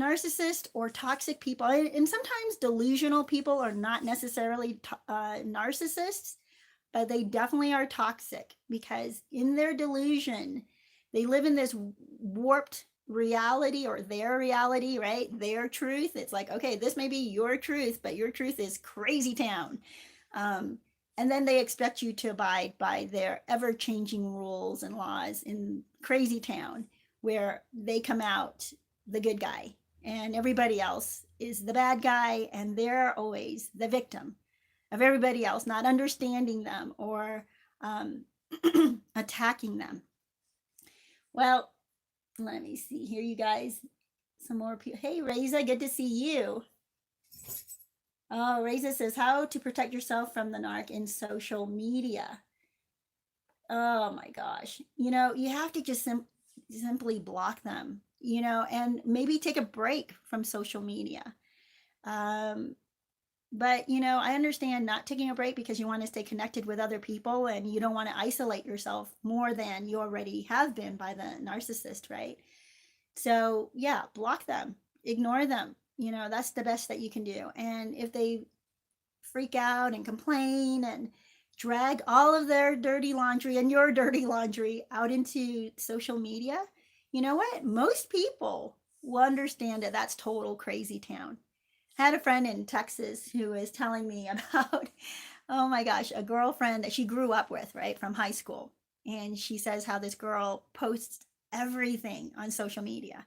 Narcissist or toxic people, and sometimes delusional people are not necessarily narcissists, but they definitely are toxic because in their delusion, they live in this warped reality or their reality, right? Their truth. It's like, okay, this may be your truth, but your truth is crazy town. Um, and then they expect you to abide by their ever changing rules and laws in crazy town, where they come out the good guy and everybody else is the bad guy, and they're always the victim of everybody else not understanding them or um, attacking them. Well, let me see here, you guys. Some more people. Hey, Reza, good to see you. Oh, Reza says, how to protect yourself from the narc in social media. Oh my gosh. You have to just simply block them, and maybe take a break from social media. Um, but I understand not taking a break because you want to stay connected with other people and you don't want to isolate yourself more than you already have been by the narcissist, right? So yeah, block them, ignore them. That's the best that you can do. And if they freak out and complain and drag all of their dirty laundry and your dirty laundry out into social media, you know what, most people will understand that that's total crazy town. I had a friend in Texas who was telling me about, oh my gosh, a girlfriend that she grew up with, right, from high school. And she says how this girl posts everything on social media.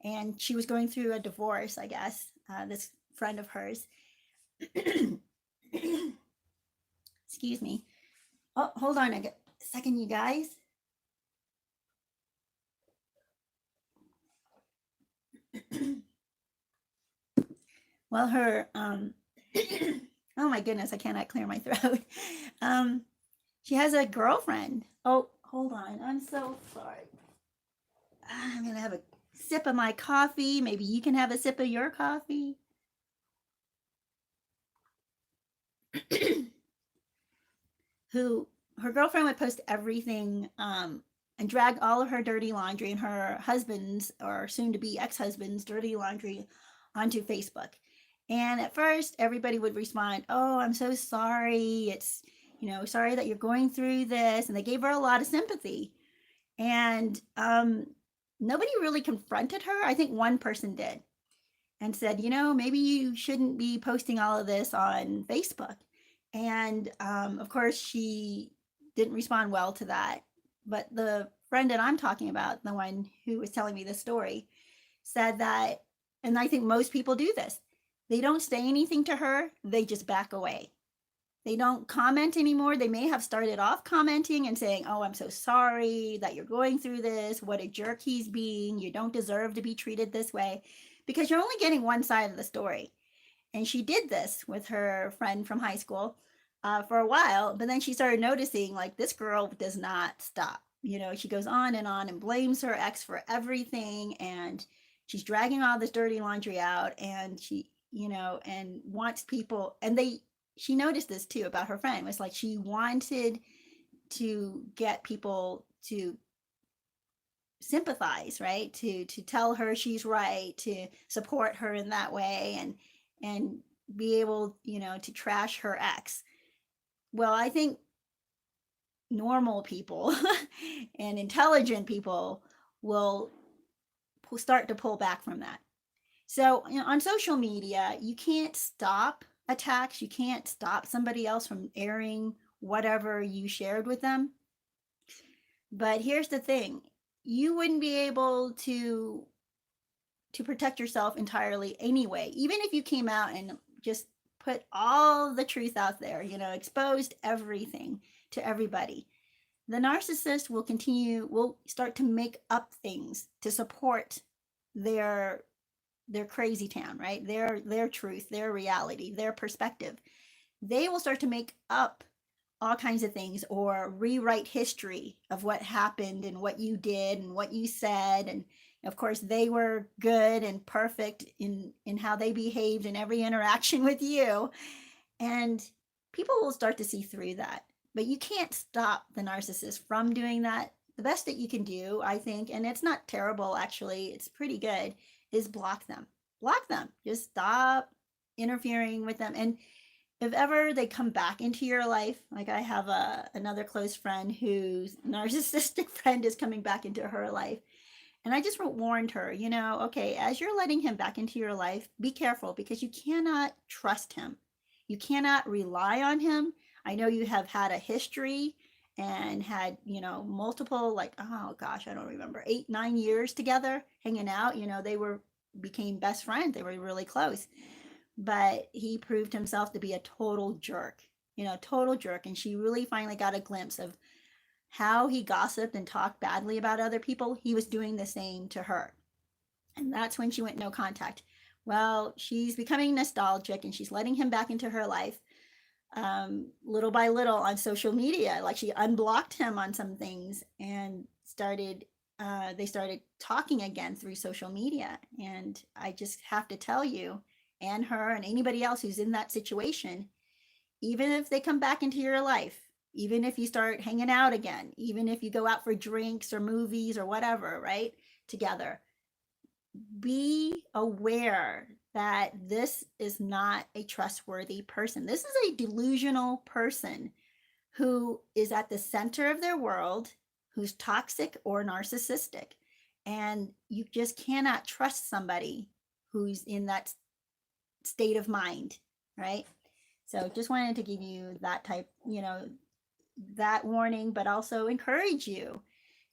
And she was going through a divorce, I guess, this friend of hers. Excuse me. Oh, hold on a second, you guys. Well, her, oh my goodness, I cannot clear my throat. um, she has a girlfriend. Oh, hold on. I'm so sorry. I'm going to have a sip of my coffee. Maybe you can have a sip of your coffee. Who her girlfriend would post everything and drag all of her dirty laundry and her husband's or soon to be ex-husband's dirty laundry onto Facebook. And at first everybody would respond, "Oh, I'm so sorry. It's, sorry that you're going through this." And they gave her a lot of sympathy. And nobody really confronted her. I think one person did and said, maybe you shouldn't be posting all of this on Facebook. And of course, she didn't respond well to that. But the friend that I'm talking about, the one who was telling me this story, said that, and I think most people do this, they don't say anything to her, they just back away. They don't comment anymore. They may have started off commenting and saying, "Oh, I'm so sorry that you're going through this. What a jerk he's being. You don't deserve to be treated this way," because you're only getting one side of the story. And she did this with her friend from high school for a while, but then she started noticing like this girl does not stop. She goes on and blames her ex for everything, and she's dragging all this dirty laundry out, and she, and wants people, and she noticed this too about her friend. It was like she wanted to get people to sympathize, right? To tell her she's right, to support her in that way, and be able, to trash her ex. Well, I think normal people and intelligent people will start to pull back from that. So, on social media, you can't stop attacks. You can't stop somebody else from airing whatever you shared with them. But here's the thing. You wouldn't be able to protect yourself entirely anyway, even if you came out and just put all the truth out there, exposed everything to everybody. The narcissist will start to make up things to support their crazy town, right? Their truth, their reality, their perspective. They will start to make up all kinds of things or rewrite history of what happened and what you did and what you said. And of course, they were good and perfect in how they behaved in every interaction with you. And people will start to see through that. But you can't stop the narcissist from doing that. The best that you can do, I think, and it's not terrible actually, it's pretty good, is block them. Block them. Just stop interfering with them. And if ever they come back into your life, like I have another close friend whose narcissistic friend is coming back into her life. And I just warned her, okay, as you're letting him back into your life, be careful because you cannot trust him. You cannot rely on him. I know you have had a history and had, multiple, like, oh gosh, I don't remember, 8, 9 years together hanging out. They became best friends. They were really close. But he proved himself to be a total jerk, total jerk. And she really finally got a glimpse of how he gossiped and talked badly about other people. He was doing the same to her. And that's when she went no contact. Well, she's becoming nostalgic and she's letting him back into her life little by little on social media. Like she unblocked him on some things and they started talking again through social media. And I just have to tell you, and her and anybody else who's in that situation, even if they come back into your life, even if you start hanging out again, even if you go out for drinks or movies or whatever, right, together, be aware that this is not a trustworthy person. This is a delusional person who is at the center of their world, who's toxic or narcissistic. And you just cannot trust somebody who's in that state of mind, right? So just wanted to give you that type, that warning, but also encourage you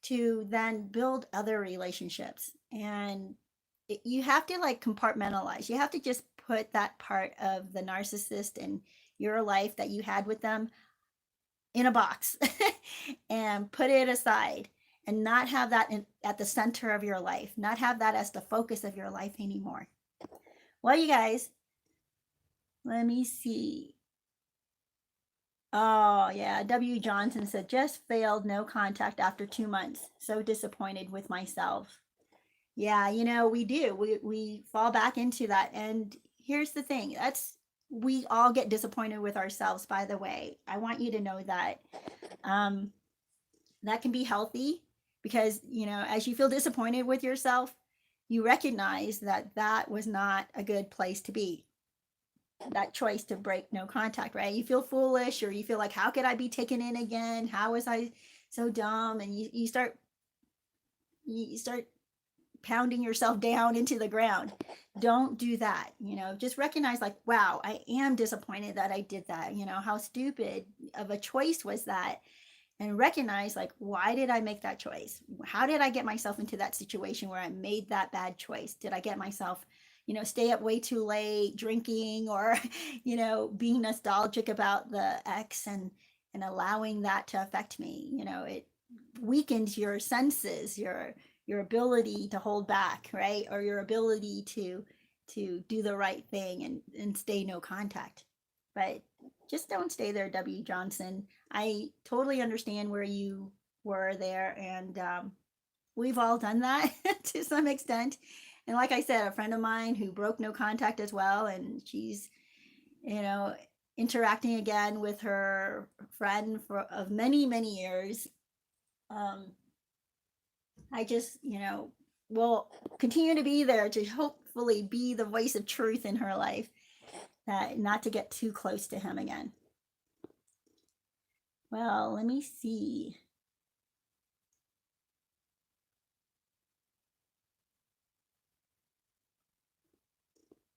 to then build other relationships. And you have to like compartmentalize. You have to just put that part of the narcissist in your life that you had with them in a box and put it aside and not have that at the center of your life, not have that as the focus of your life anymore. Well, you guys, let me see. Oh, yeah. W. Johnson said, just failed, no contact after 2 months. So disappointed with myself. Yeah, we do. We fall back into that. And here's the thing. We all get disappointed with ourselves, by the way. I want you to know that. That can be healthy because, as you feel disappointed with yourself, you recognize that was not a good place to be. That choice to break no contact, right? You feel foolish or you feel like, how could I be taken in again? How was I so dumb? And you start pounding yourself down into the ground. Don't do that. Just recognize like, wow, I am disappointed that I did that. How stupid of a choice was that? And recognize like, why did I make that choice? How did I get myself into that situation where I made that bad choice? Did I get myself stay up way too late drinking or, being nostalgic about the ex and allowing that to affect me? It weakens your senses, your ability to hold back, right? Or your ability to do the right thing and stay no contact. But just don't stay there, W. Johnson. I totally understand where you were there. And we've all done that to some extent. And like I said, a friend of mine who broke no contact as well, and she's, interacting again with her friend of many, many years. I just, will continue to be there to hopefully be the voice of truth in her life, not to get too close to him again. Well, let me see.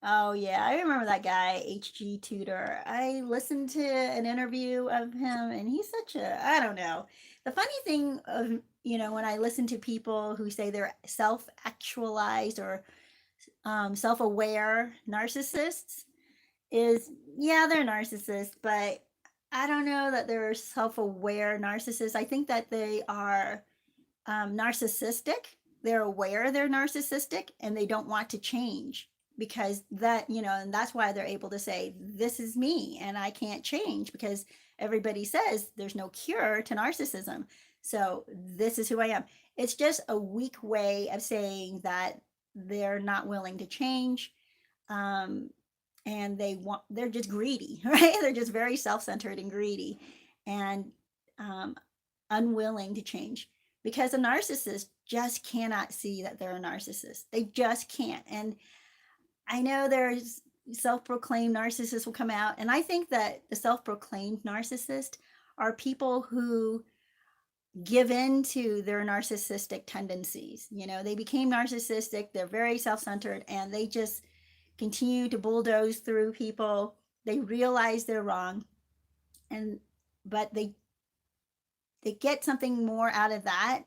Oh yeah, I remember that guy, HG Tudor. I listened to an interview of him and he's such I don't know. The funny thing of, when I listen to people who say they're self-actualized or self-aware narcissists is, yeah, they're narcissists, but I don't know that they're self-aware narcissists. I think that they are narcissistic. They're aware they're narcissistic and they don't want to change because that, and that's why they're able to say, this is me and I can't change because everybody says there's no cure to narcissism. So this is who I am. It's just a weak way of saying that they're not willing to change. And they're just greedy, right? They're just very self-centered and greedy and unwilling to change because a narcissist just cannot see that they're a narcissist. They just can't. And I know there's self-proclaimed narcissists will come out, and I think that the self-proclaimed narcissist are people who give in to their narcissistic tendencies. You know, they became narcissistic, they're very self-centered, and they just continue to bulldoze through people. They realize they're wrong, and but they get something more out of that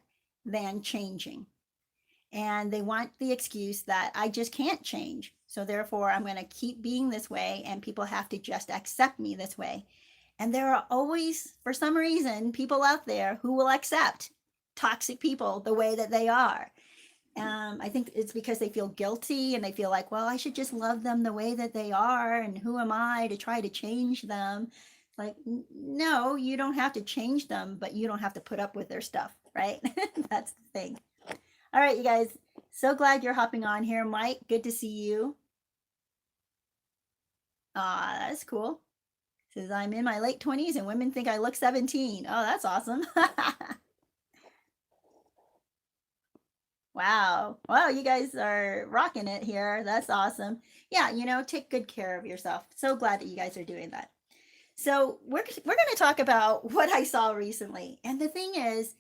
than changing. And they want the excuse that I just can't change. So therefore, I'm going to keep being this way, and people have to just accept me this way. And there are always, for some reason, people out there who will accept toxic people the way that they are. I think it's because they feel guilty and they feel like, well, I should just love them the way that they are. And who am I to try to change them? Like, no, you don't have to change them, but you don't have to put up with their stuff, right? That's the thing. All right, you guys, so glad you're hopping on here. Mike, good to see you. That's cool. Says, I'm in my late 20s and women think I look 17. Oh, that's awesome. Wow. Well, you guys are rocking it here. That's awesome. Yeah, you know, take good care of yourself. So glad that you guys are doing that. So we're going to talk about what I saw recently. And the thing is,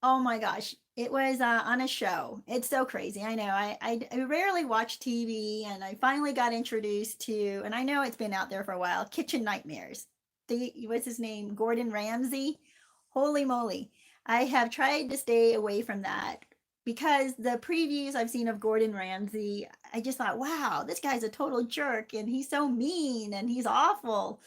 oh my gosh, it was on a show. It's so crazy. I know. I rarely watch TV, and I finally got introduced to, and I know it's been out there for a while, Kitchen Nightmares. What's his name? Gordon Ramsay. Holy moly. I have tried to stay away from that because the previews I've seen of Gordon Ramsay, I just thought, wow, this guy's a total jerk and he's so mean and he's awful.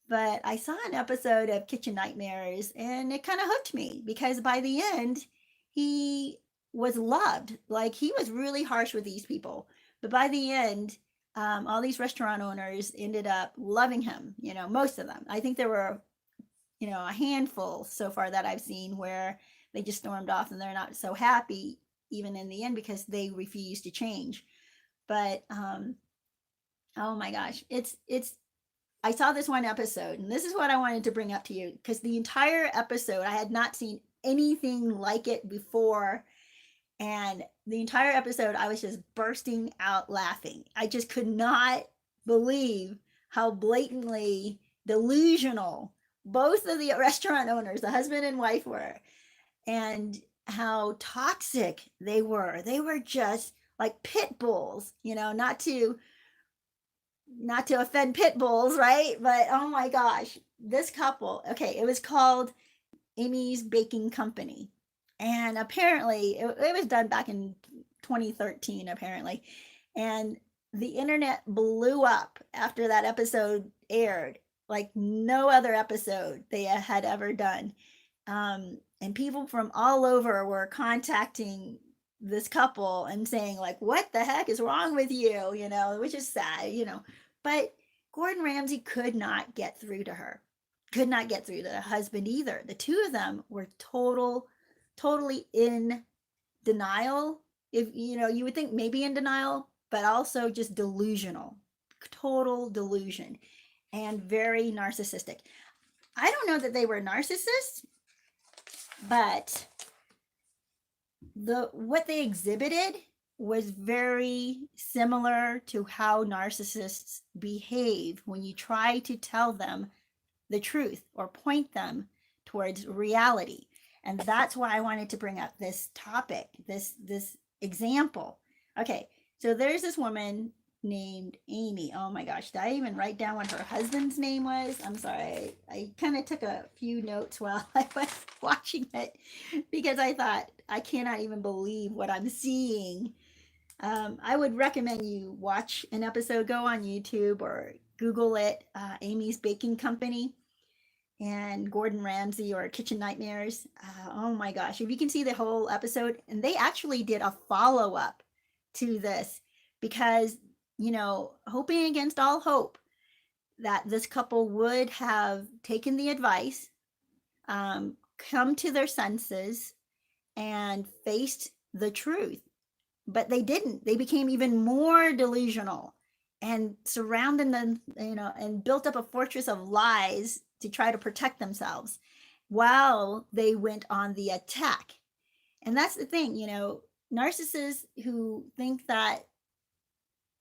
But I saw an episode of Kitchen Nightmares and it kind of hooked me because by the end, he was loved. Like, he was really harsh with these people. But by the end, all these restaurant owners ended up loving him, you know, most of them. I think there were, you know, a handful so far that I've seen where they just stormed off and they're not so happy even in the end because they refuse to change. But oh my gosh, it's I saw this one episode, and this is what I wanted to bring up to you because the entire episode I had not seen anything like it before, and the entire episode I was just bursting out laughing. I just could not believe how blatantly delusional both of the restaurant owners, the husband and wife, were, and how toxic they were. They were just like pit bulls, you know, not to offend pit bulls, right? But oh my gosh, this couple, okay, it was called Amy's Baking Company. And apparently it was done back in 2013, apparently. And the internet blew up after that episode aired, like no other episode they had ever done. And people from all over were contacting this couple and saying like, what the heck is wrong with you? You know, which is sad, you know. But Gordon Ramsay could not get through to her, could not get through to the husband either. The two of them were totally in denial. If you know, you would think maybe in denial, but also just delusional, total delusion, and very narcissistic. I don't know that they were narcissists, but what they exhibited was very similar to how narcissists behave when you try to tell them the truth or point them towards reality. And that's why I wanted to bring up this topic, this example. Okay, so there's this woman named Amy. Oh my gosh, did I even write down what her husband's name was? I'm sorry. I kind of took a few notes while I was watching it because I thought, I cannot even believe what I'm seeing. I would recommend you watch an episode, go on YouTube or Google it, Amy's Baking Company and Gordon Ramsay or Kitchen Nightmares. Oh my gosh, if you can see the whole episode, and they actually did a follow-up to this because, you know, hoping against all hope that this couple would have taken the advice, come to their senses and faced the truth. But they didn't. They became even more delusional and surrounded them, you know, and built up a fortress of lies to try to protect themselves. while they went on the attack. And that's the thing, narcissists who think that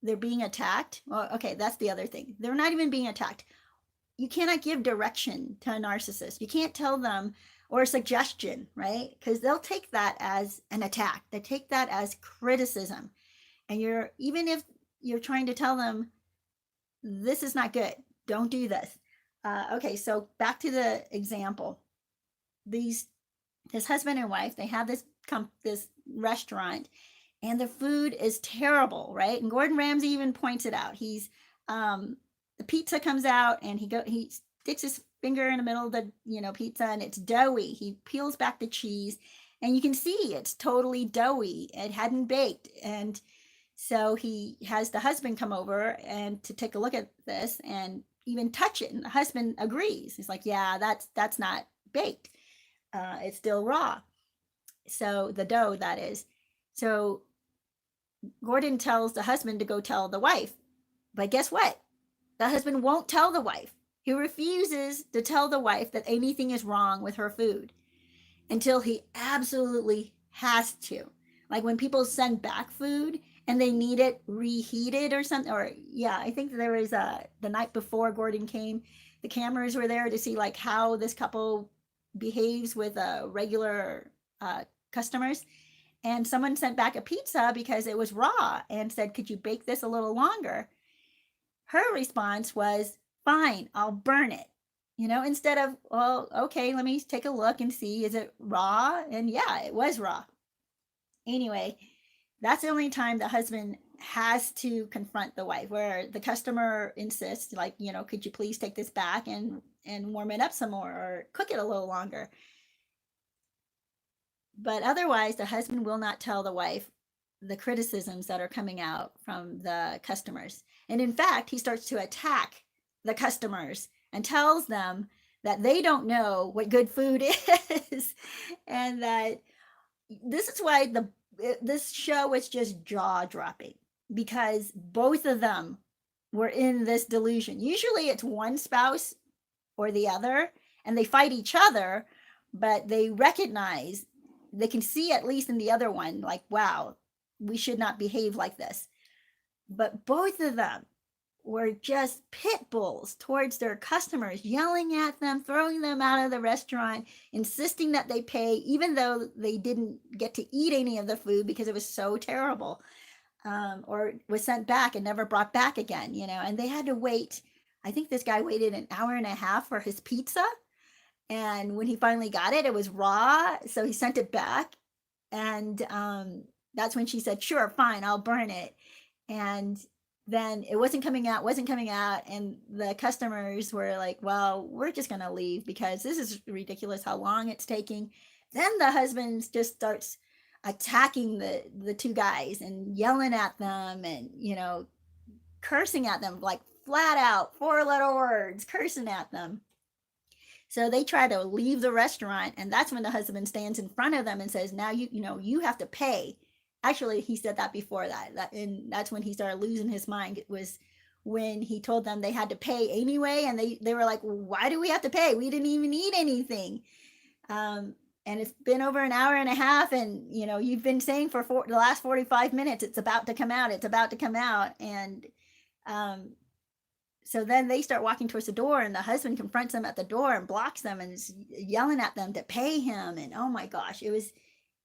they're being attacked. Well, okay, that's the other thing. They're not even being attacked. You cannot give direction to a narcissist. You can't tell them, or a suggestion, right? Because they'll take that as an attack. They take that as criticism. And even if you're trying to tell them, this is not good, don't do this. Okay, so back to the example. This husband and wife, they have this restaurant, and the food is terrible, right? And Gordon Ramsay even points it out. The pizza comes out, and he sticks his finger in the middle of the pizza, and it's doughy. He peels back the cheese, and you can see it's totally doughy. It hadn't baked. And so he has the husband come over and to take a look at this and even touch it, and the husband agrees. He's like, yeah, that's not baked. It's still raw. So the dough, that is. So Gordon tells the husband to go tell the wife. But guess what? The husband won't tell the wife. He refuses to tell the wife that anything is wrong with her food until he absolutely has to. Like when people send back food and they need it reheated or something, or yeah, I think there was the night before Gordon came, the cameras were there to see like how this couple behaves with regular customers. And someone sent back a pizza because it was raw and said, could you bake this a little longer? Her response was, fine, I'll burn it. Instead of, well, okay, let me take a look and see, is it raw? And yeah, it was raw. Anyway, that's the only time the husband has to confront the wife, where the customer insists, like, could you please take this back and warm it up some more or cook it a little longer? But otherwise, the husband will not tell the wife the criticisms that are coming out from the customers. And in fact, he starts to attack the customers and tells them that they don't know what good food is. And that this is why this show was just jaw-dropping, because both of them were in this delusion. Usually it's one spouse or the other, and they fight each other, but they recognize, they can see at least in the other one, like, wow, we should not behave like this. But both of them were just pit bulls towards their customers, yelling at them, throwing them out of the restaurant, insisting that they pay, even though they didn't get to eat any of the food because it was so terrible, or was sent back and never brought back again, and they had to wait. I think this guy waited an hour and a half for his pizza. And when he finally got it, it was raw. So he sent it back. And that's when she said, sure, fine, I'll burn it. And then it wasn't coming out. And the customers were like, well, we're just going to leave because this is ridiculous how long it's taking. Then the husband just starts attacking the two guys and yelling at them and, cursing at them, like flat out 4-letter words, cursing at them. So they try to leave the restaurant, and that's when the husband stands in front of them and says, now you have to pay. Actually, he said that before that, and that's when he started losing his mind. It was when he told them they had to pay anyway, and they were like, why do we have to pay? We didn't even eat anything. And it's been over an hour and a half, and you've been saying for the last 45 minutes, it's about to come out. And so then they start walking towards the door, and the husband confronts them at the door and blocks them and is yelling at them to pay him. And oh my gosh, it was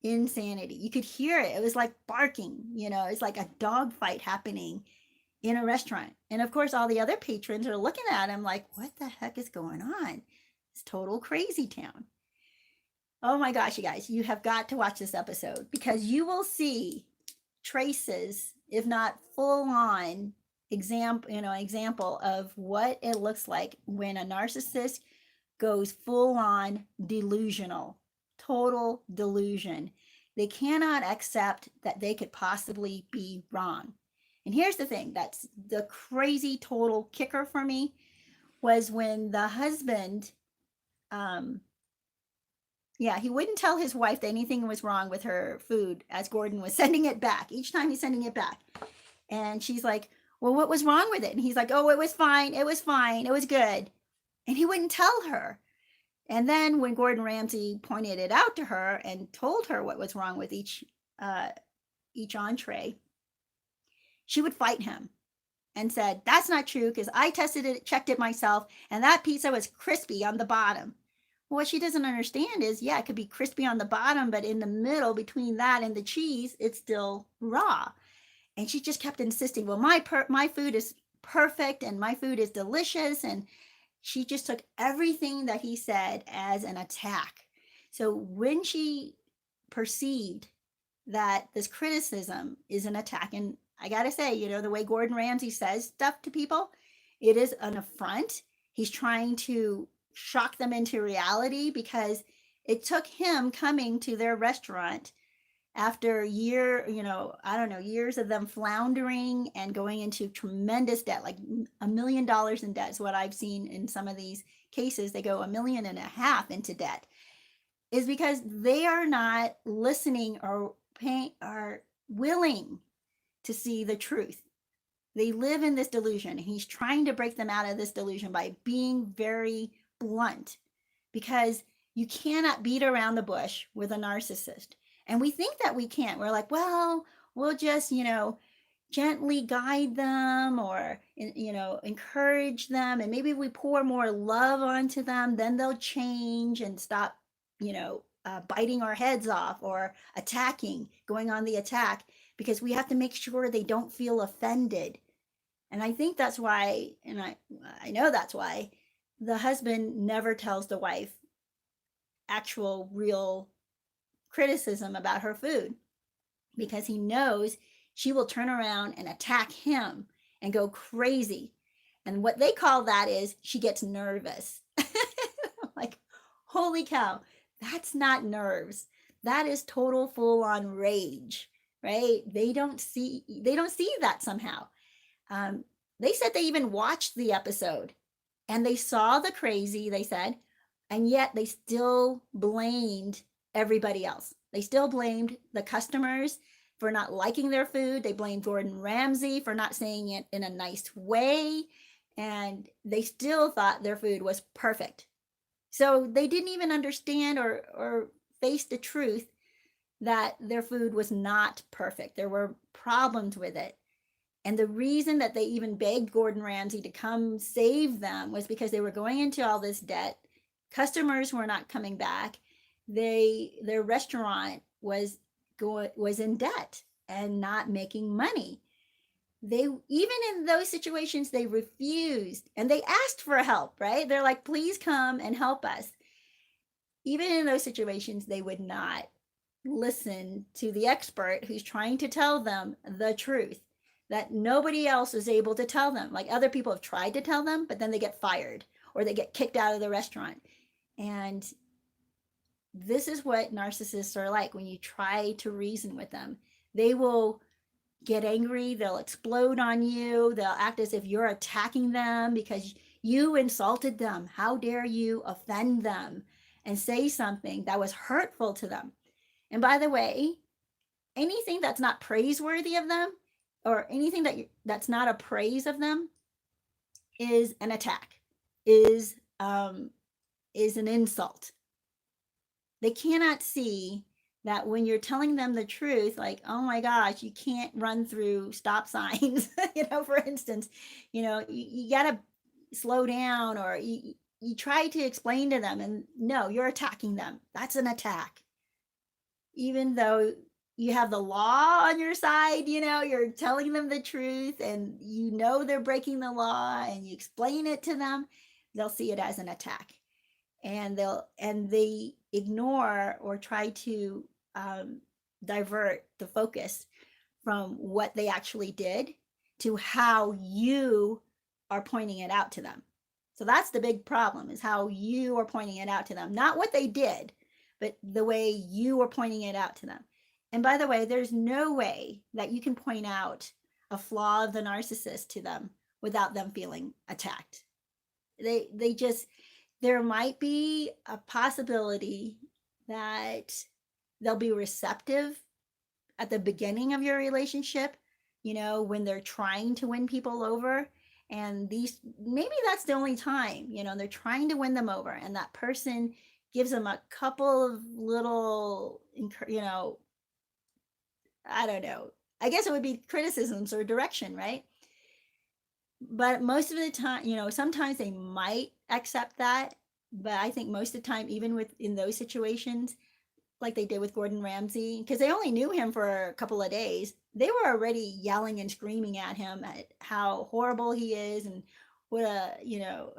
insanity. You could hear it. It was like barking, it's like a dog fight happening in a restaurant. And of course, all the other patrons are looking at him like, what the heck is going on? It's total Crazytown. Oh my gosh, you guys, you have got to watch this episode, because you will see traces, if not full on example of what it looks like when a narcissist goes full on delusional, total delusion. They cannot accept that they could possibly be wrong. And here's the thing, that's the crazy total kicker for me, was when the husband, he wouldn't tell his wife that anything was wrong with her food as Gordon was sending it back. Each time he's sending it back. And she's like, well, what was wrong with it? And he's like, oh, it was fine. It was fine. It was good. And he wouldn't tell her. And then when Gordon Ramsay pointed it out to her and told her what was wrong with each entree, she would fight him and said, "That's not true because I tested it, checked it myself, and that pizza was crispy on the bottom." Well, what she doesn't understand is, yeah, it could be crispy on the bottom, but in the middle between that and the cheese, it's still raw. And she just kept insisting, "Well, my food is perfect and my food is delicious." And she just took everything that he said as an attack. So when she perceived that this criticism is an attack, and I got to say, the way Gordon Ramsay says stuff to people, it is an affront. He's trying to shock them into reality because it took him coming to their restaurant after I don't know, years of them floundering and going into tremendous debt, like $1 million in debt is what I've seen in some of these cases. They go 1.5 million into debt, is because they are not listening or willing to see the truth. They live in this delusion. He's trying to break them out of this delusion by being very blunt, because you cannot beat around the bush with a narcissist. And we think that we can't. We're like, well, we'll just, gently guide them or, encourage them. And maybe if we pour more love onto them, then they'll change and stop, biting our heads off or attacking, going on the attack, because we have to make sure they don't feel offended. And I think that's why, and I know that's why the husband never tells the wife actual real criticism about her food, because he knows she will turn around and attack him and go crazy. And what they call that is she gets nervous. Like, holy cow, that's not nerves. That is total full on rage, right? They don't see that somehow. They said they even watched the episode and they saw the crazy, they said, and yet they still blamed everybody else. They still blamed the customers for not liking their food. They blamed Gordon Ramsay for not saying it in a nice way. And they still thought their food was perfect. So they didn't even understand or face the truth that their food was not perfect. There were problems with it. And the reason that they even begged Gordon Ramsay to come save them was because they were going into all this debt. Customers were not coming back. Their restaurant was in debt and not making money. They, even in those situations, they refused and they asked for help, right? They're like, "Please come and help us." Even in those situations, they would not listen to the expert who's trying to tell them the truth that nobody else is able to tell them. Like, other people have tried to tell them, but then they get fired or they get kicked out of the restaurant. And this is what narcissists are like. When you try to reason with them, they will get angry, they'll explode on you, they'll act as if you're attacking them because you insulted them. How dare you offend them and say something that was hurtful to them? And by the way, anything that's not praiseworthy of them, or anything that's not a praise of them, is an attack, is an insult. They cannot see that when you're telling them the truth, like, "Oh my gosh, you can't run through stop signs," for instance, you got to slow down, or you try to explain to them, and no, you're attacking them. That's an attack. Even though you have the law on your side, you're telling them the truth and they're breaking the law, and you explain it to them, they'll see it as an attack. And they ignore or try to divert the focus from what they actually did to how you are pointing it out to them. So that's the big problem, is how you are pointing it out to them. Not what they did, but the way you are pointing it out to them. And by the way, there's no way that you can point out a flaw of the narcissist to them without them feeling attacked. There might be a possibility that they'll be receptive at the beginning of your relationship, when they're trying to win people over, And maybe that's the only time, they're trying to win them over, and that person gives them a couple of little, I don't know, I guess it would be criticisms or direction, right? But most of the time, sometimes they might accept that, but I think most of the time, even in those situations, like they did with Gordon Ramsay, because they only knew him for a couple of days, they were already yelling and screaming at him at how horrible he is, and what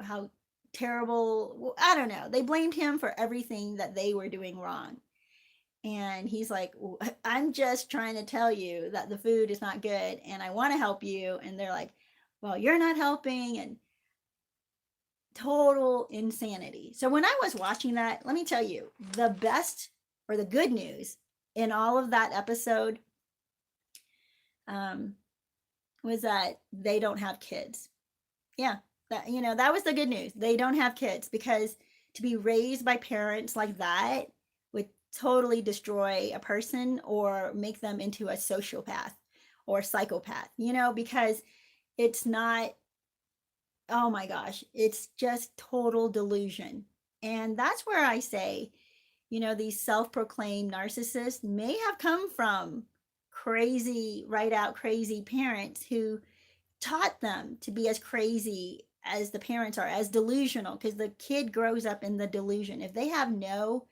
how terrible, I don't know. They blamed him for everything that they were doing wrong. And he's like, I'm just trying to tell you that the food is not good and I want to help you. And they're like, well, you're not helping. And total insanity. So when I was watching that, let me tell you, the best or the good news in all of that episode was that they don't have kids. Yeah, that was the good news. They don't have kids, because to be raised by parents like that would totally destroy a person or make them into a sociopath or psychopath, because it's not, oh my gosh, it's just total delusion. And that's where I say, these self-proclaimed narcissists may have come from crazy, right out crazy parents who taught them to be as crazy as the parents are, as delusional, because the kid grows up in the delusion. If they have no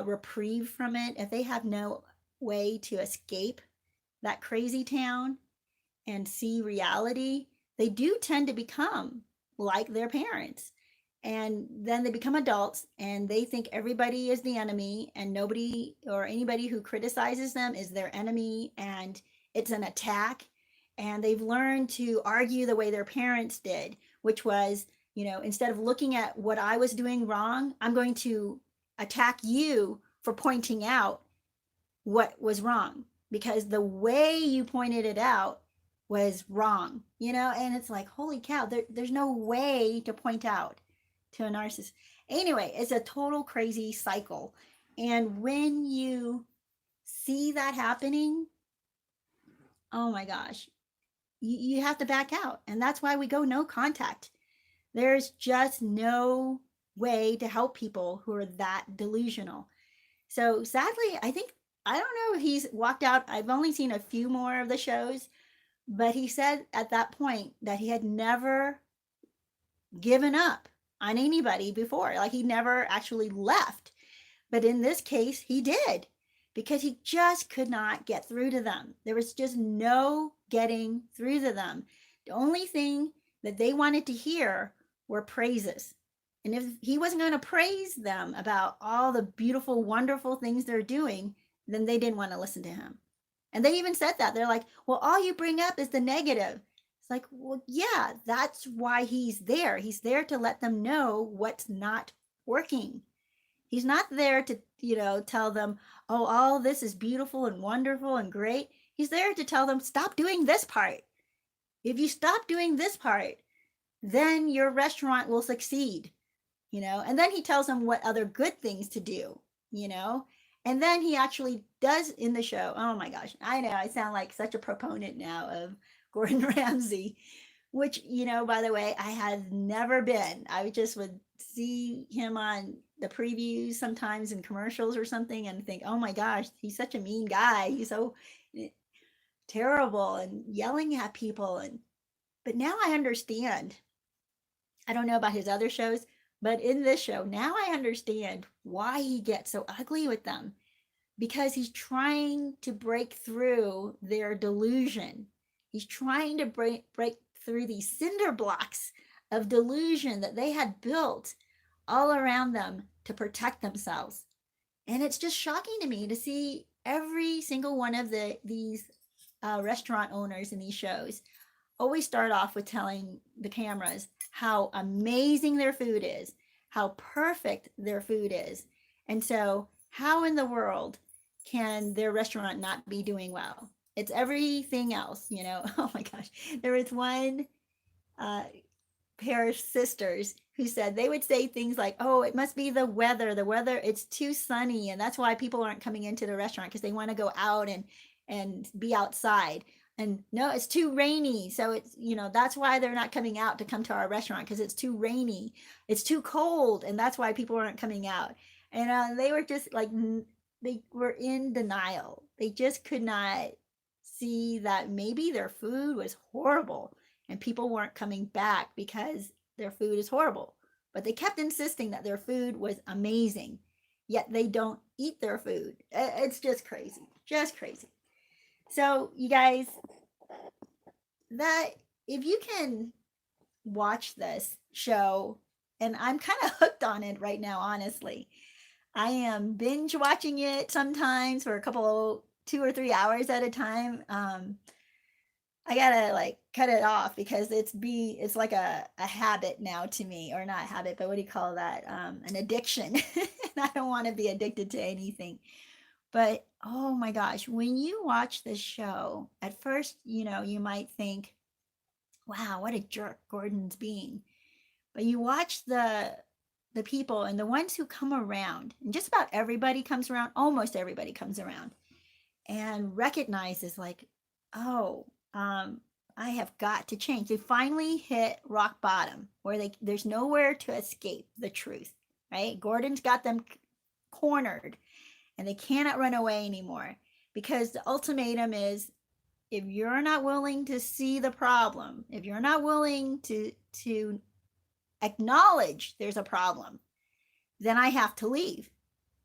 reprieve from it, if they have no way to escape that crazy town and see reality, they do tend to become like their parents. And then they become adults and they think everybody is the enemy, and nobody or anybody who criticizes them is their enemy, and it's an attack. And they've learned to argue the way their parents did, which was, instead of looking at what I was doing wrong, I'm going to attack you for pointing out what was wrong, because the way you pointed it out was wrong, and it's like, holy cow, there's no way to point out to a narcissist. Anyway, it's a total crazy cycle. And when you see that happening, oh my gosh, you have to back out. And that's why we go no contact. There's just no way to help people who are that delusional. So sadly, I don't know if he's walked out. I've only seen a few more of the shows, but he said at that point that he had never given up on anybody before. Like, he never actually left. But in this case, he did, because he just could not get through to them. There was just no getting through to them. The only thing that they wanted to hear were praises. And if he wasn't going to praise them about all the beautiful, wonderful things they're doing, then they didn't want to listen to him. And they even said that. They're like, well, all you bring up is the negative. It's like, well, yeah, that's why he's there. He's there to let them know what's not working. He's not there to, tell them, oh, all this is beautiful and wonderful and great. He's there to tell them, stop doing this part. If you stop doing this part, then your restaurant will succeed, and then he tells them what other good things to do, and then he actually does in the show. Oh my gosh, I know I sound like such a proponent now of Gordon Ramsay, which, by the way, I had never been. I just would see him on the previews sometimes in commercials or something and think, oh my gosh, he's such a mean guy. He's so terrible and yelling at people. But now I understand. I don't know about his other shows, but in this show, now I understand why he gets so ugly with them, because he's trying to break through their delusion. He's trying to break through these cinder blocks of delusion that they had built all around them to protect themselves. And it's just shocking to me to see every single one of these restaurant owners in these shows always start off with telling the cameras how amazing their food is, how perfect their food is. And so how in the world can their restaurant not be doing well? It's everything else, Oh my gosh. There was one pair of sisters who said they would say things like, oh, it must be the weather. The weather, it's too sunny. And that's why people aren't coming into the restaurant, because they want to go out and be outside. And no, it's too rainy. So it's, that's why they're not coming out to come to our restaurant, because it's too rainy. It's too cold. And that's why people aren't coming out. And they were just like, they were in denial. They just could not see that maybe their food was horrible and people weren't coming back because their food is horrible. But they kept insisting that their food was amazing, yet they don't eat their food. It's just crazy. Just crazy. So, you guys, that if you can watch this show, and I'm kind of hooked on it right now, honestly. I am binge watching it sometimes for a couple, 2 or 3 hours at a time. I gotta like cut it off because it's like a habit now to me, or not habit, but what do you call that? An addiction. And I don't want to be addicted to anything. But oh my gosh, when you watch this show, at first, you might think, wow, what a jerk Gordon's being. But you watch the people and the ones who come around, and just about everybody comes around, almost everybody comes around and recognizes like, oh, I have got to change. They finally hit rock bottom where there's nowhere to escape the truth, right? Gordon's got them cornered and they cannot run away anymore, because the ultimatum is, if you're not willing to see the problem, if you're not willing to acknowledge there's a problem, then I have to leave,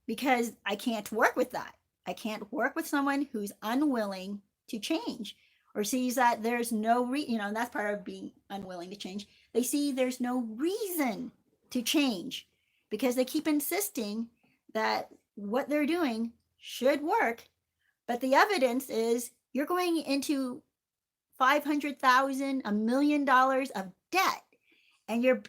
because I can't work with that. I can't work with someone who's unwilling to change, or sees that there's no that's part of being unwilling to change. They see there's no reason to change because they keep insisting that what they're doing should work. But the evidence is you're going into $500,000, $1 million of debt, and you're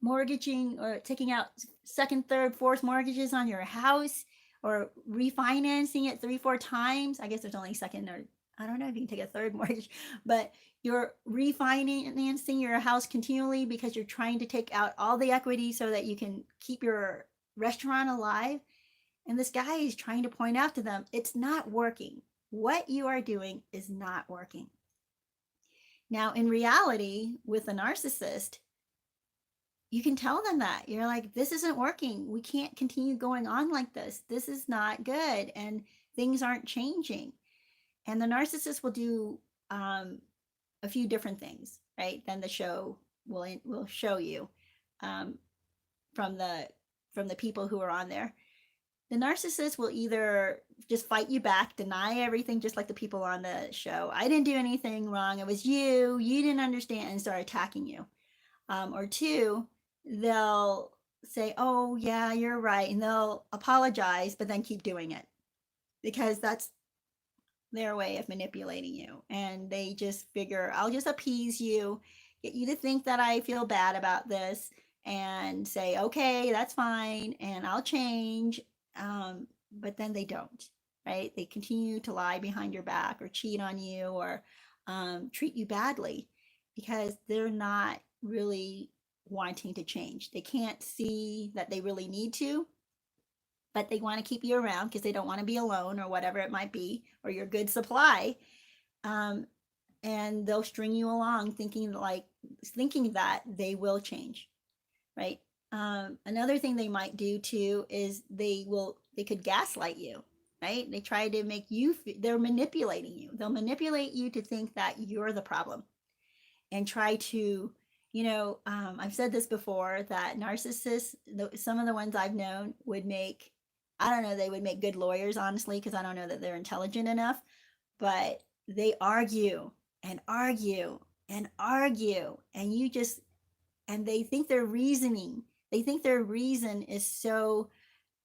mortgaging or taking out second, third, fourth mortgages on your house, or refinancing it 3-4 times. I guess there's only second, or I don't know if you can take a third mortgage, but you're refinancing your house continually because you're trying to take out all the equity so that you can keep your restaurant alive. And this guy is trying to point out to them, it's not working. What you are doing is not working. Now, in reality, with a narcissist, you can tell them that. You're like, this isn't working. We can't continue going on like this. This is not good. And things aren't changing. And the narcissist will do a few different things, right? Then the show will show you from the people who are on there. The narcissist will either just fight you back, deny everything, just like the people on the show. I didn't do anything wrong. It was you. You didn't understand, and start attacking you. Or two, they'll say, oh, yeah, you're right. And they'll apologize, but then keep doing it, because that's their way of manipulating you. And they just figure, I'll just appease you, get you to think that I feel bad about this, and say, okay, that's fine, and I'll change. But then they don't, right? They continue to lie behind your back, or cheat on you, or treat you badly, because they're not really wanting to change. They can't see that they really need to, but they want to keep you around because they don't want to be alone, or whatever it might be, or your good supply. And they'll string you along thinking that they will change, right? Another thing they might do too is they could gaslight you, right? They try to make you, they're manipulating you. They'll manipulate you to think that you're the problem, and try to, I've said this before, that narcissists, some of the ones I've known would make, I don't know, they would make good lawyers, honestly, because I don't know that they're intelligent enough, but they argue and argue and argue, and they think their reason is so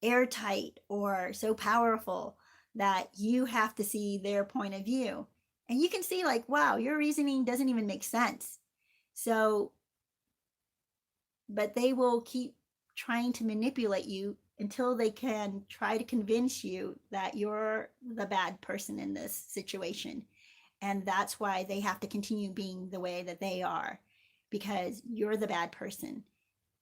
airtight or so powerful that you have to see their point of view. And you can see, like, wow, your reasoning doesn't even make sense. So, but they will keep trying to manipulate you until they can try to convince you that you're the bad person in this situation. And that's why they have to continue being the way that they are, because you're the bad person.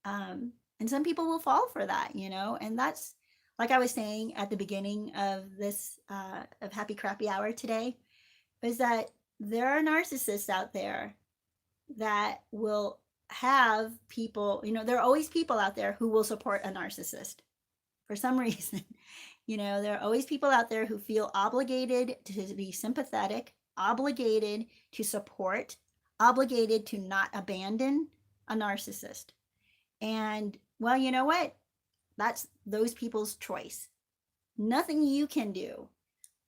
And some people will fall for that, and that's, like I was saying at the beginning of this, of Happy Crappy Hour today, is that there are narcissists out there that will have people, there are always people out there who will support a narcissist for some reason. There are always people out there who feel obligated to be sympathetic, obligated to support, obligated to not abandon a narcissist. And well, you know what? That's those people's choice. Nothing you can do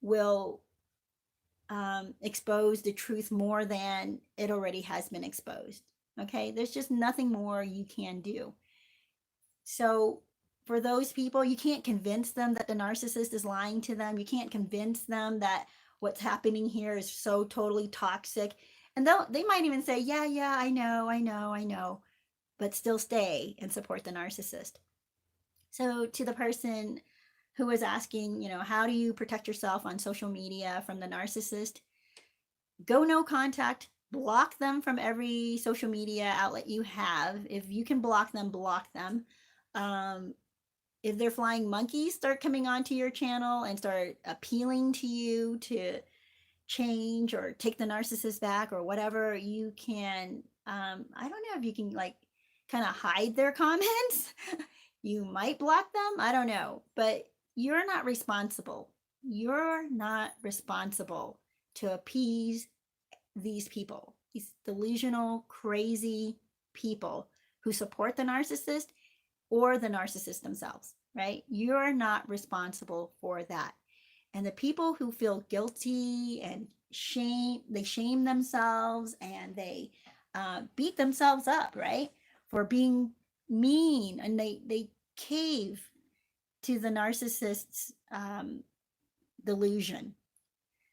will expose the truth more than it already has been exposed. Okay, there's just nothing more you can do. So for those people, you can't convince them that the narcissist is lying to them. You can't convince them that what's happening here is so totally toxic. And they might even say, yeah, I know, but still stay and support the narcissist. So to the person who was asking, how do you protect yourself on social media from the narcissist? Go no contact, block them from every social media outlet you have. If you can block them, block them. If they're flying monkeys start coming onto your channel and start appealing to you to change or take the narcissist back or whatever, you can, I don't know if you can like kind of hide their comments. You might block them. I don't know, but you're not responsible. You're not responsible to appease these people, these delusional, crazy people who support the narcissist or the narcissist themselves, right? You're not responsible for that. And the people who feel guilty and they shame themselves and they beat themselves up, right? For being mean, and they cave to the narcissist's delusion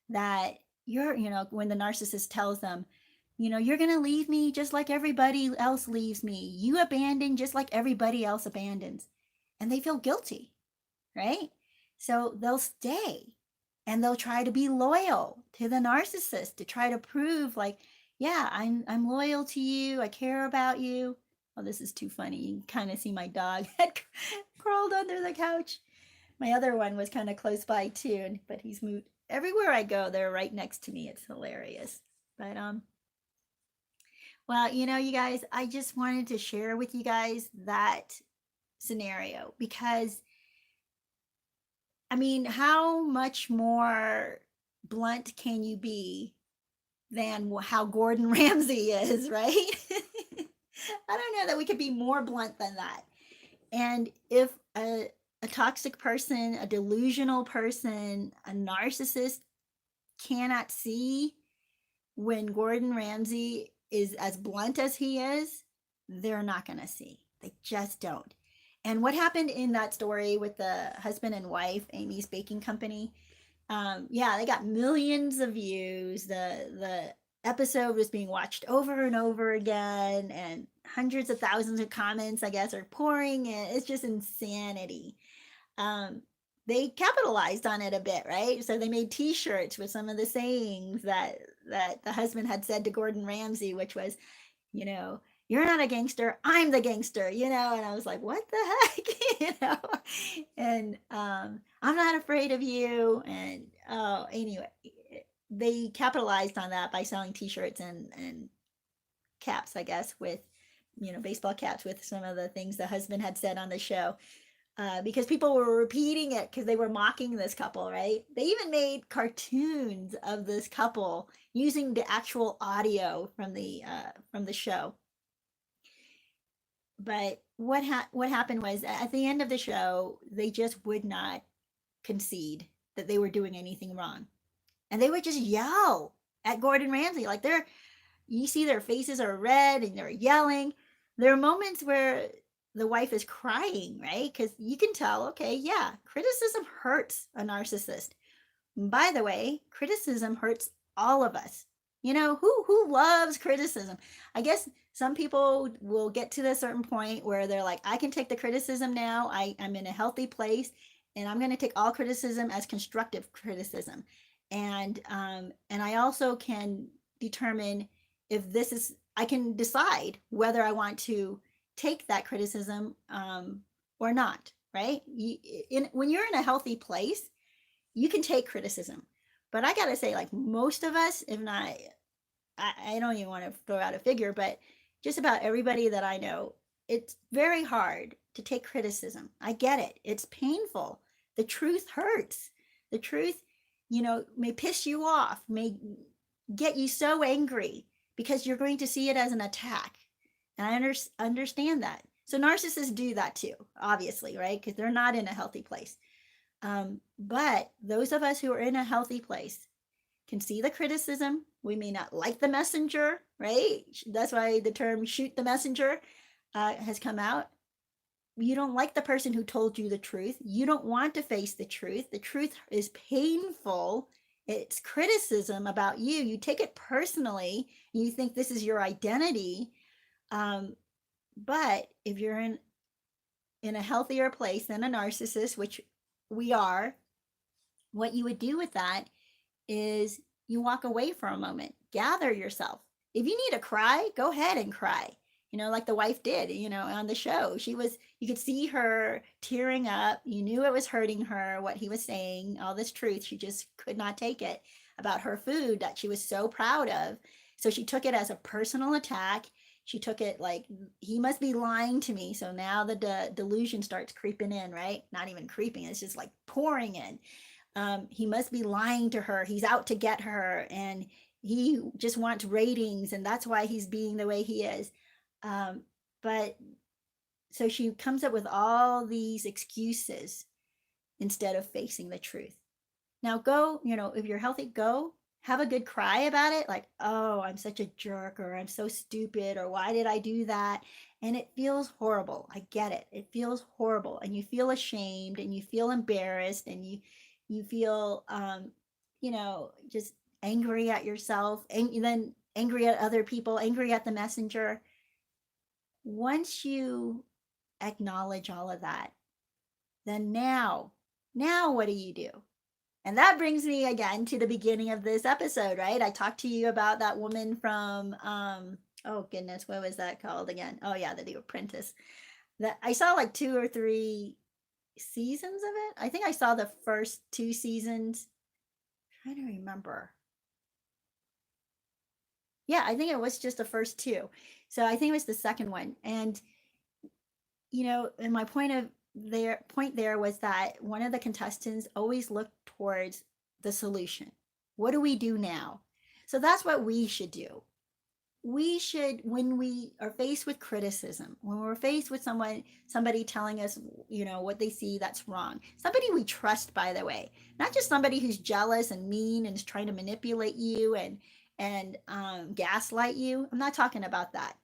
that when the narcissist tells them, you're going to leave me just like everybody else leaves me. You abandon just like everybody else abandons. And they feel guilty, right? So they'll stay and they'll try to be loyal to the narcissist to try to prove like, yeah, I'm loyal to you. I care about you. Oh, this is too funny. You can kind of see my dog had crawled under the couch. My other one was kind of close by too, but he's moved. Everywhere I go, they're right next to me. It's hilarious. But well, you guys, I just wanted to share with you guys that scenario because I mean, how much more blunt can you be than how Gordon Ramsay is, right? I don't know that we could be more blunt than that. And if a toxic person, a delusional person, a narcissist cannot see when Gordon Ramsay is as blunt as he is, they're not going to see. They just don't. And what happened in that story with the husband and wife, Amy's Baking Company, yeah, they got millions of views. The episode was being watched over and over again, and hundreds of thousands of comments, I guess, are pouring in. It's just insanity. They capitalized on it a bit, right? So they made T-shirts with some of the sayings that the husband had said to Gordon Ramsay, which was, you're not a gangster, I'm the gangster, and I was like, what the heck, and I'm not afraid of you. And anyway, they capitalized on that by selling T-shirts and caps, I guess, with baseball caps with some of the things the husband had said on the show. Because people were repeating it because they were mocking this couple, right? They even made cartoons of this couple using the actual audio from the show. But what happened was at the end of the show, they just would not concede that they were doing anything wrong, and they would just yell at Gordon Ramsay like you see their faces are red and they're yelling. There are moments where the wife is crying, right? Because you can tell, okay, yeah, criticism hurts a narcissist. By the way, criticism hurts all of us. Who loves criticism? I guess some people will get to a certain point where they're like, I can take the criticism now. I'm in a healthy place, and I'm going to take all criticism as constructive criticism. And I also can determine if I can decide whether I want to take that criticism or not, right? When you're in a healthy place, you can take criticism. But I gotta say, like most of us, if not, I don't even want to throw out a figure, but just about everybody that I know, it's very hard to take criticism. I get it. It's painful. The truth hurts. The truth, may piss you off, may get you so angry because you're going to see it as an attack. And I understand that. So narcissists do that too, obviously, right? Because they're not in a healthy place. But those of us who are in a healthy place can see the criticism. We may not like the messenger, right? That's why the term shoot the messenger has come out. You don't like the person who told you the truth. You don't want to face the truth. The truth is painful. It's criticism about you. You take it personally. You think this is your identity. But if you're in a healthier place than a narcissist, which we are, what you would do with that is you walk away for a moment, gather yourself. If you need to cry, go ahead and cry. Like the wife did, on the show. You could see her tearing up. You knew it was hurting her, what he was saying, all this truth. She just could not take it about her food that she was so proud of. So she took it as a personal attack. She took it like, he must be lying to me. So now the delusion starts creeping in, right? Not even creeping, it's just like pouring in. He must be lying to her. He's out to get her, and he just wants ratings, and that's why he's being the way he is. But so she comes up with all these excuses instead of facing the truth. Now go, if you're healthy, go have a good cry about it. Like, oh, I'm such a jerk, or I'm so stupid, or why did I do that? And it feels horrible. I get it. It feels horrible. And you feel ashamed, and you feel embarrassed, and you feel, just angry at yourself, and then angry at other people, angry at the messenger. Once you acknowledge all of that, then now what do? And that brings me again to the beginning of this episode, right? I talked to you about that woman from, oh goodness, what was that called again? Oh yeah, The Apprentice. That I saw like 2 or 3 seasons of it. I think I saw the first 2 seasons. I'm trying to remember. Yeah, I think it was just the first 2. So I think it was the second one. And and my point there was that one of the contestants always looked towards the solution. What do we do now? So that's what we should do. We should, when we are faced with criticism, when we're faced with somebody telling us, what they see that's wrong, somebody we trust, by the way, not just somebody who's jealous and mean and is trying to manipulate you and gaslight you. I'm not talking about that.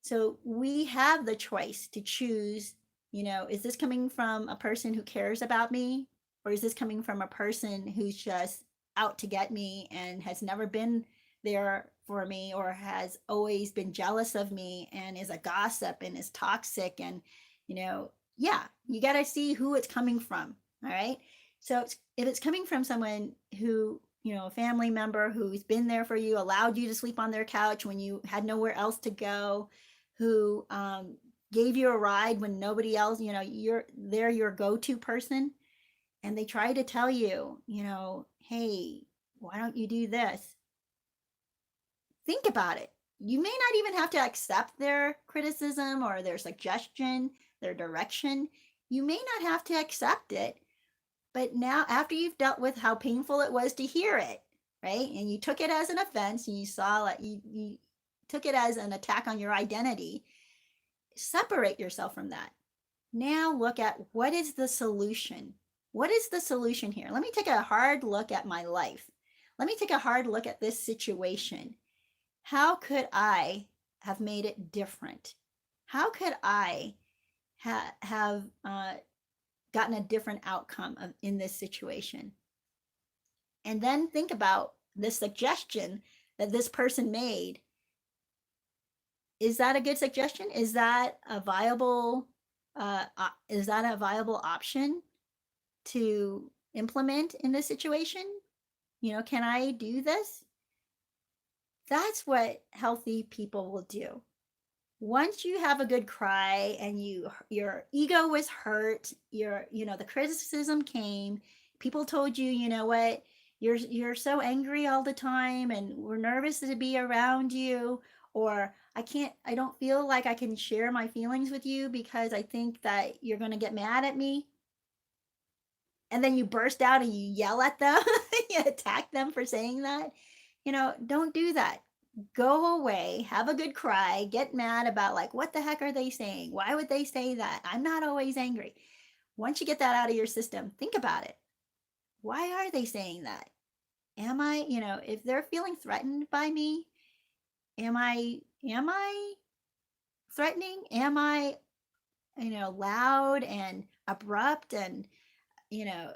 So we have the choice to choose, is this coming from a person who cares about me, or is this coming from a person who's just out to get me and has never been there for me, or has always been jealous of me and is a gossip and is toxic? And yeah, you got to see who it's coming from. All right. So if it's coming from someone who, a family member who's been there for you, allowed you to sleep on their couch when you had nowhere else to go, who gave you a ride when nobody else, they're your go-to person, and they try to tell you, hey, why don't you do this? Think about it. You may not even have to accept their criticism or their suggestion, their direction. You may not have to accept it. But now, after you've dealt with how painful it was to hear it, right? And you took it as an offense, and you saw it, you took it as an attack on your identity, separate yourself from that. Now look at, what is the solution? What is the solution here? Let me take a hard look at my life. Let me take a hard look at this situation. How could I have made it different? How could I have gotten a different outcome in this situation? And then think about the suggestion that this person made. Is that a good suggestion? Is that a viable option to implement in this situation? Can I do this? That's what healthy people will do. Once you have a good cry and your ego was hurt, the criticism came, people told you, you're so angry all the time and we're nervous to be around you, or I don't feel like I can share my feelings with you because I think that you're going to get mad at me. And then you burst out and you yell at them, you attack them for saying that. Don't do that. Go away, have a good cry, get mad about like, what the heck are they saying? Why would they say that? I'm not always angry. Once you get that out of your system, think about it. Why are they saying that? Am I, if they're feeling threatened by me, am I threatening? Am I, loud and abrupt and, you know,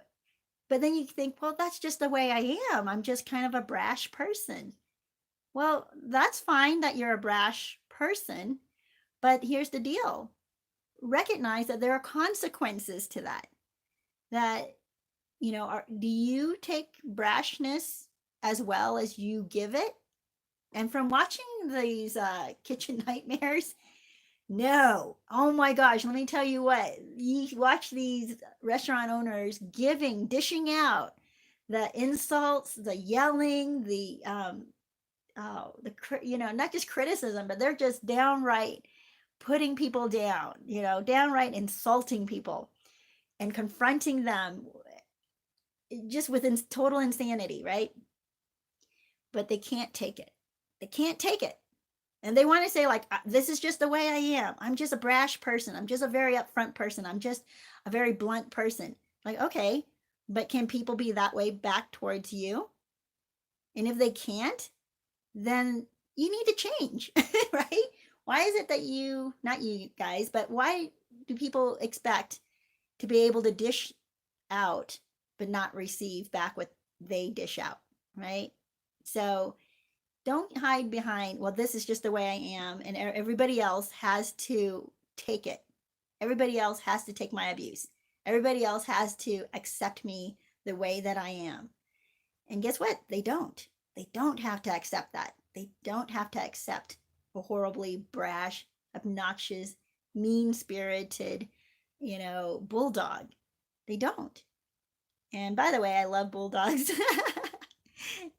but then you think, well, that's just the way I am. I'm just kind of a brash person. Well, that's fine that you're a brash person, but here's the deal. Recognize that there are consequences to that. That, do you take brashness as well as you give it? And from watching these kitchen nightmares, no. Oh my gosh, let me tell you what. You watch these restaurant owners dishing out the insults, the yelling, not just criticism, but they're just downright putting people down, downright insulting people and confronting them just with total insanity, right? But they can't take it. They can't take it. And they want to say, like, this is just the way I am. I'm just a brash person. I'm just a very upfront person. I'm just a very blunt person. Like, okay, but can people be that way back towards you? And if they can't, then you need to change, right? Why is it that not you guys, but why do people expect to be able to dish out but not receive back what they dish out, right? So don't hide behind, well, this is just the way I am, and everybody else has to take it. Everybody else has to take my abuse. Everybody else has to accept me the way that I am. And guess what? They don't. They don't have to accept that. They don't have to accept a horribly brash, obnoxious, mean-spirited, bulldog. They don't. And by the way, I love bulldogs.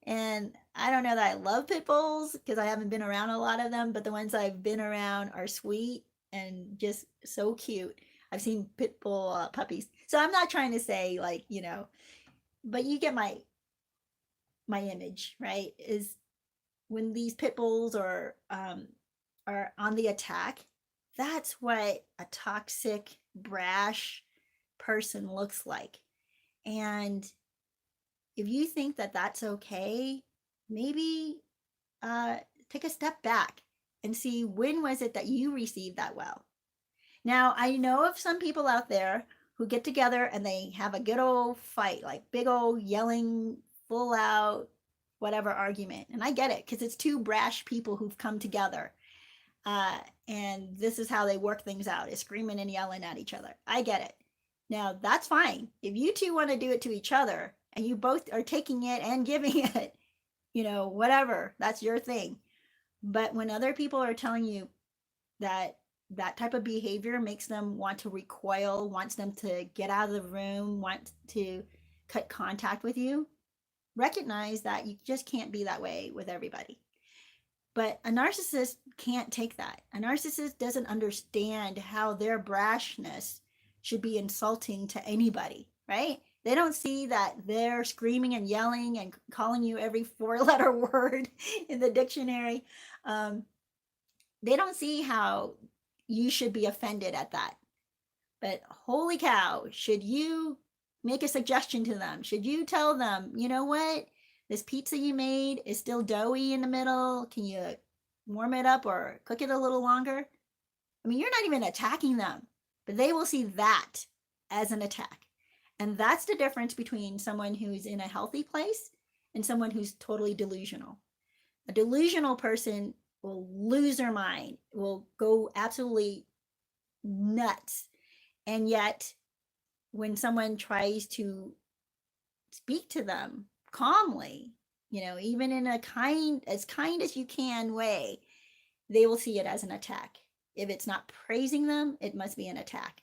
And I don't know that I love pit bulls because I haven't been around a lot of them, but the ones I've been around are sweet and just so cute. I've seen pit bull puppies. So I'm not trying to say like, but you get my image, right? Is when these pit bulls are on the attack, that's what a toxic, brash person looks like. And if you think that that's okay, maybe take a step back and see, when was it that you received that well? Now, I know of some people out there who get together and they have a good old fight, like big old yelling, full out, whatever argument. And I get it, because it's two brash people who've come together. And this is how they work things out, is screaming and yelling at each other. I get it. Now, that's fine. If you two want to do it to each other and you both are taking it and giving it, whatever, that's your thing. But when other people are telling you that type of behavior makes them want to recoil, wants them to get out of the room, wants to cut contact with you, recognize that you just can't be that way with everybody. But a narcissist can't take that. A narcissist doesn't understand how their brashness should be insulting to anybody, right? They don't see that they're screaming and yelling and calling you every 4-letter word in the dictionary. They don't see how you should be offended at that. But holy cow, should you make a suggestion to them? Should you tell them, you know what? This pizza you made is still doughy in the middle. Can you warm it up or cook it a little longer? I mean, you're not even attacking them, but they will see that as an attack. And that's the difference between someone who's in a healthy place and someone who's totally delusional. A delusional person will lose their mind, will go absolutely nuts. And yet, when someone tries to speak to them calmly, even in as kind as you can way, they will see it as an attack. If it's not praising them, it must be an attack.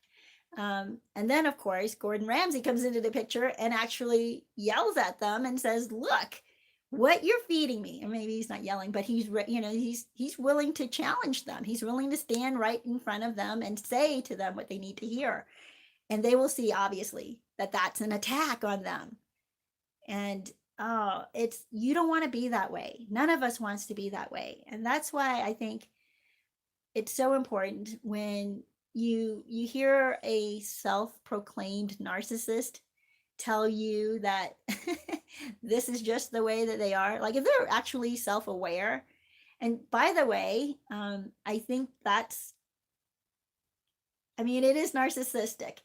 And then, of course, Gordon Ramsay comes into the picture and actually yells at them and says, "Look, what you're feeding me." And maybe he's not yelling, but he's willing to challenge them. He's willing to stand right in front of them and say to them what they need to hear. And they will see, obviously, that that's an attack on them. And it's, you don't want to be that way. None of us wants to be that way. And that's why I think it's so important when you hear a self-proclaimed narcissist tell you that this is just the way that they are. Like if they're actually self-aware. And by the way, I think that's, I mean, it is narcissistic,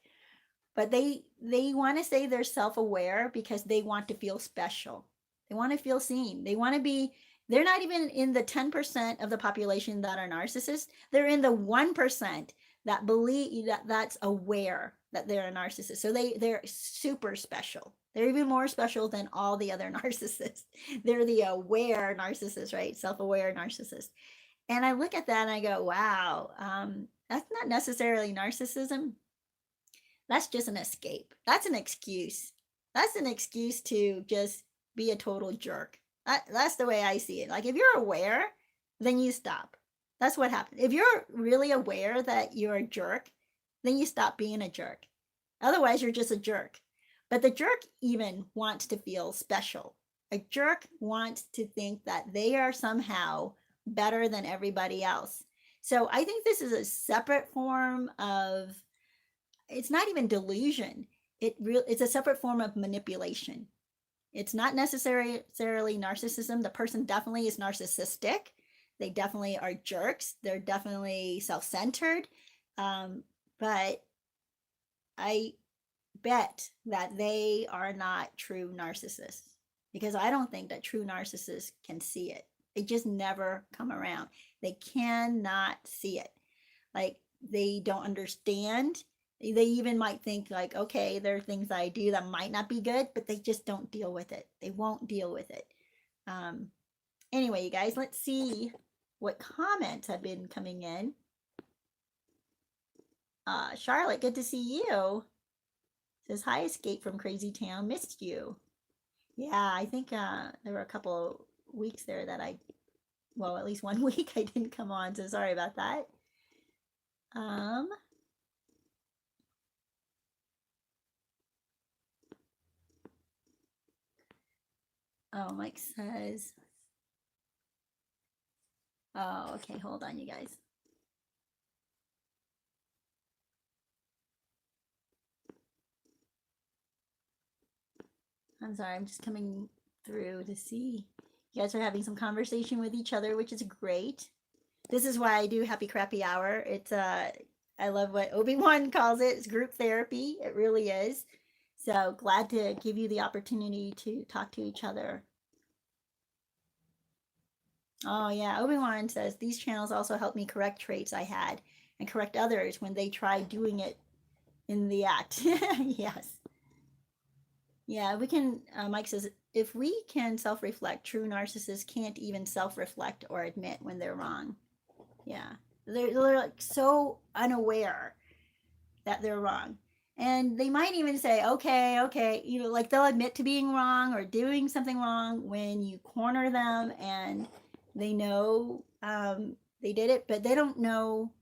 but they want to say they're self-aware because they want to feel special. They want to feel seen. They want to be, they're not even in the 10% of the population that are narcissists. They're in the 1% that believe that that's aware that they're a narcissist. So they're super special. They're even more special than all the other narcissists. They're the aware narcissist, right? Self-aware narcissist. And I look at that and I go, wow, that's not necessarily narcissism. That's just an escape. That's an excuse. That's an excuse to just be a total jerk. That's the way I see it. Like if you're aware, then you stop. That's what happens. If you're really aware that you're a jerk, then you stop being a jerk. Otherwise, you're just a jerk. But the jerk even wants to feel special. A jerk wants to think that they are somehow better than everybody else. So I think this is a separate form of, it's not even delusion. It's a separate form of manipulation. It's not necessarily narcissism. The person definitely is narcissistic. They definitely are jerks. They're definitely self-centered. But I bet that they are not true narcissists, because I don't think that true narcissists can see it. They just never come around. They cannot see it. Like they don't understand. They even might think like, okay, there are things I do that might not be good, but they just don't deal with it. They won't deal with it. Anyway, you guys, let's see what comments have been coming in. Charlotte, good to see you. Says, hi, Escape from Crazytown. Missed you. Yeah, I think there were a couple weeks there that well, at least 1 week I didn't come on, so sorry about that. Oh, Mike says, oh, okay, hold on, you guys. I'm sorry, I'm just coming through to see. You guys are having some conversation with each other, which is great. This is why I do Happy Crappy Hour. It's I love what Obi-Wan calls it. It's group therapy. It really is. So glad to give you the opportunity to talk to each other. Oh yeah, Obi-Wan says these channels also help me correct traits I had and correct others when they try doing it in the act. Yes. Yeah, we can, Mike says, if we can self-reflect, true narcissists can't even self-reflect or admit when they're wrong. Yeah, they're like so unaware that they're wrong. And they might even say, okay, you know, like they'll admit to being wrong or doing something wrong when you corner them and they know they did it, but they don't know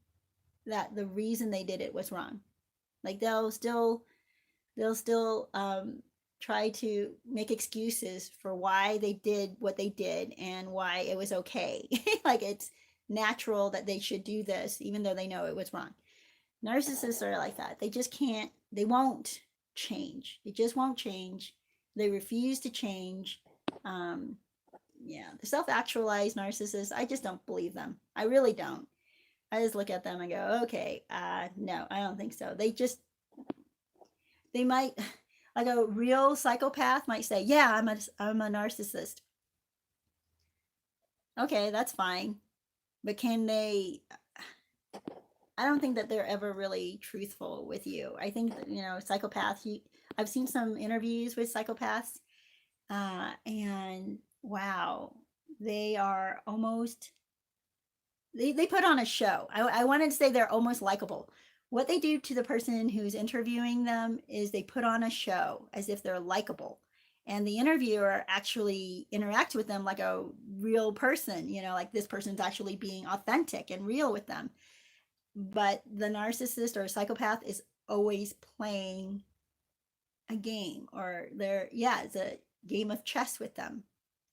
that the reason they did it was wrong. Like they'll still try to make excuses for why they did what they did and why it was okay. Like it's natural that they should do this, even though they know it was wrong. Narcissists are like that. They just can't, they won't change. They just won't change. They refuse to change. Yeah, the self-actualized narcissists, I just don't believe them. I really don't. I just look at them and go, okay, no, I don't think so. They might, like a real psychopath might say, yeah, I'm a narcissist. Okay, that's fine. But can they, I don't think that they're ever really truthful with you. I think that, you know, psychopaths, I've seen some interviews with psychopaths, and wow, they are almost, they put on a show. I wanted to say they're almost likable, what they do to the person who's interviewing them is they put on a show as if they're likable. And the interviewer actually interacts with them like a real person, like this person's actually being authentic and real with them. But the narcissist or psychopath is always playing a game, or it's a game of chess with them.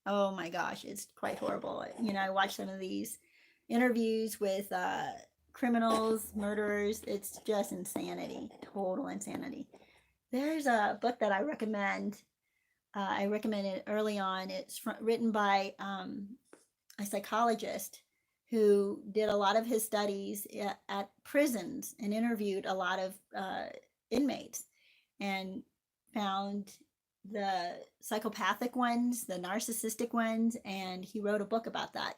Oh my gosh, it's quite horrible. I watch some of these interviews with criminals, murderers. It's just insanity, total insanity. There's a book that I recommend. I recommended early on. It's written by a psychologist who did a lot of his studies at prisons and interviewed a lot of inmates and found the psychopathic ones, the narcissistic ones, and he wrote a book about that.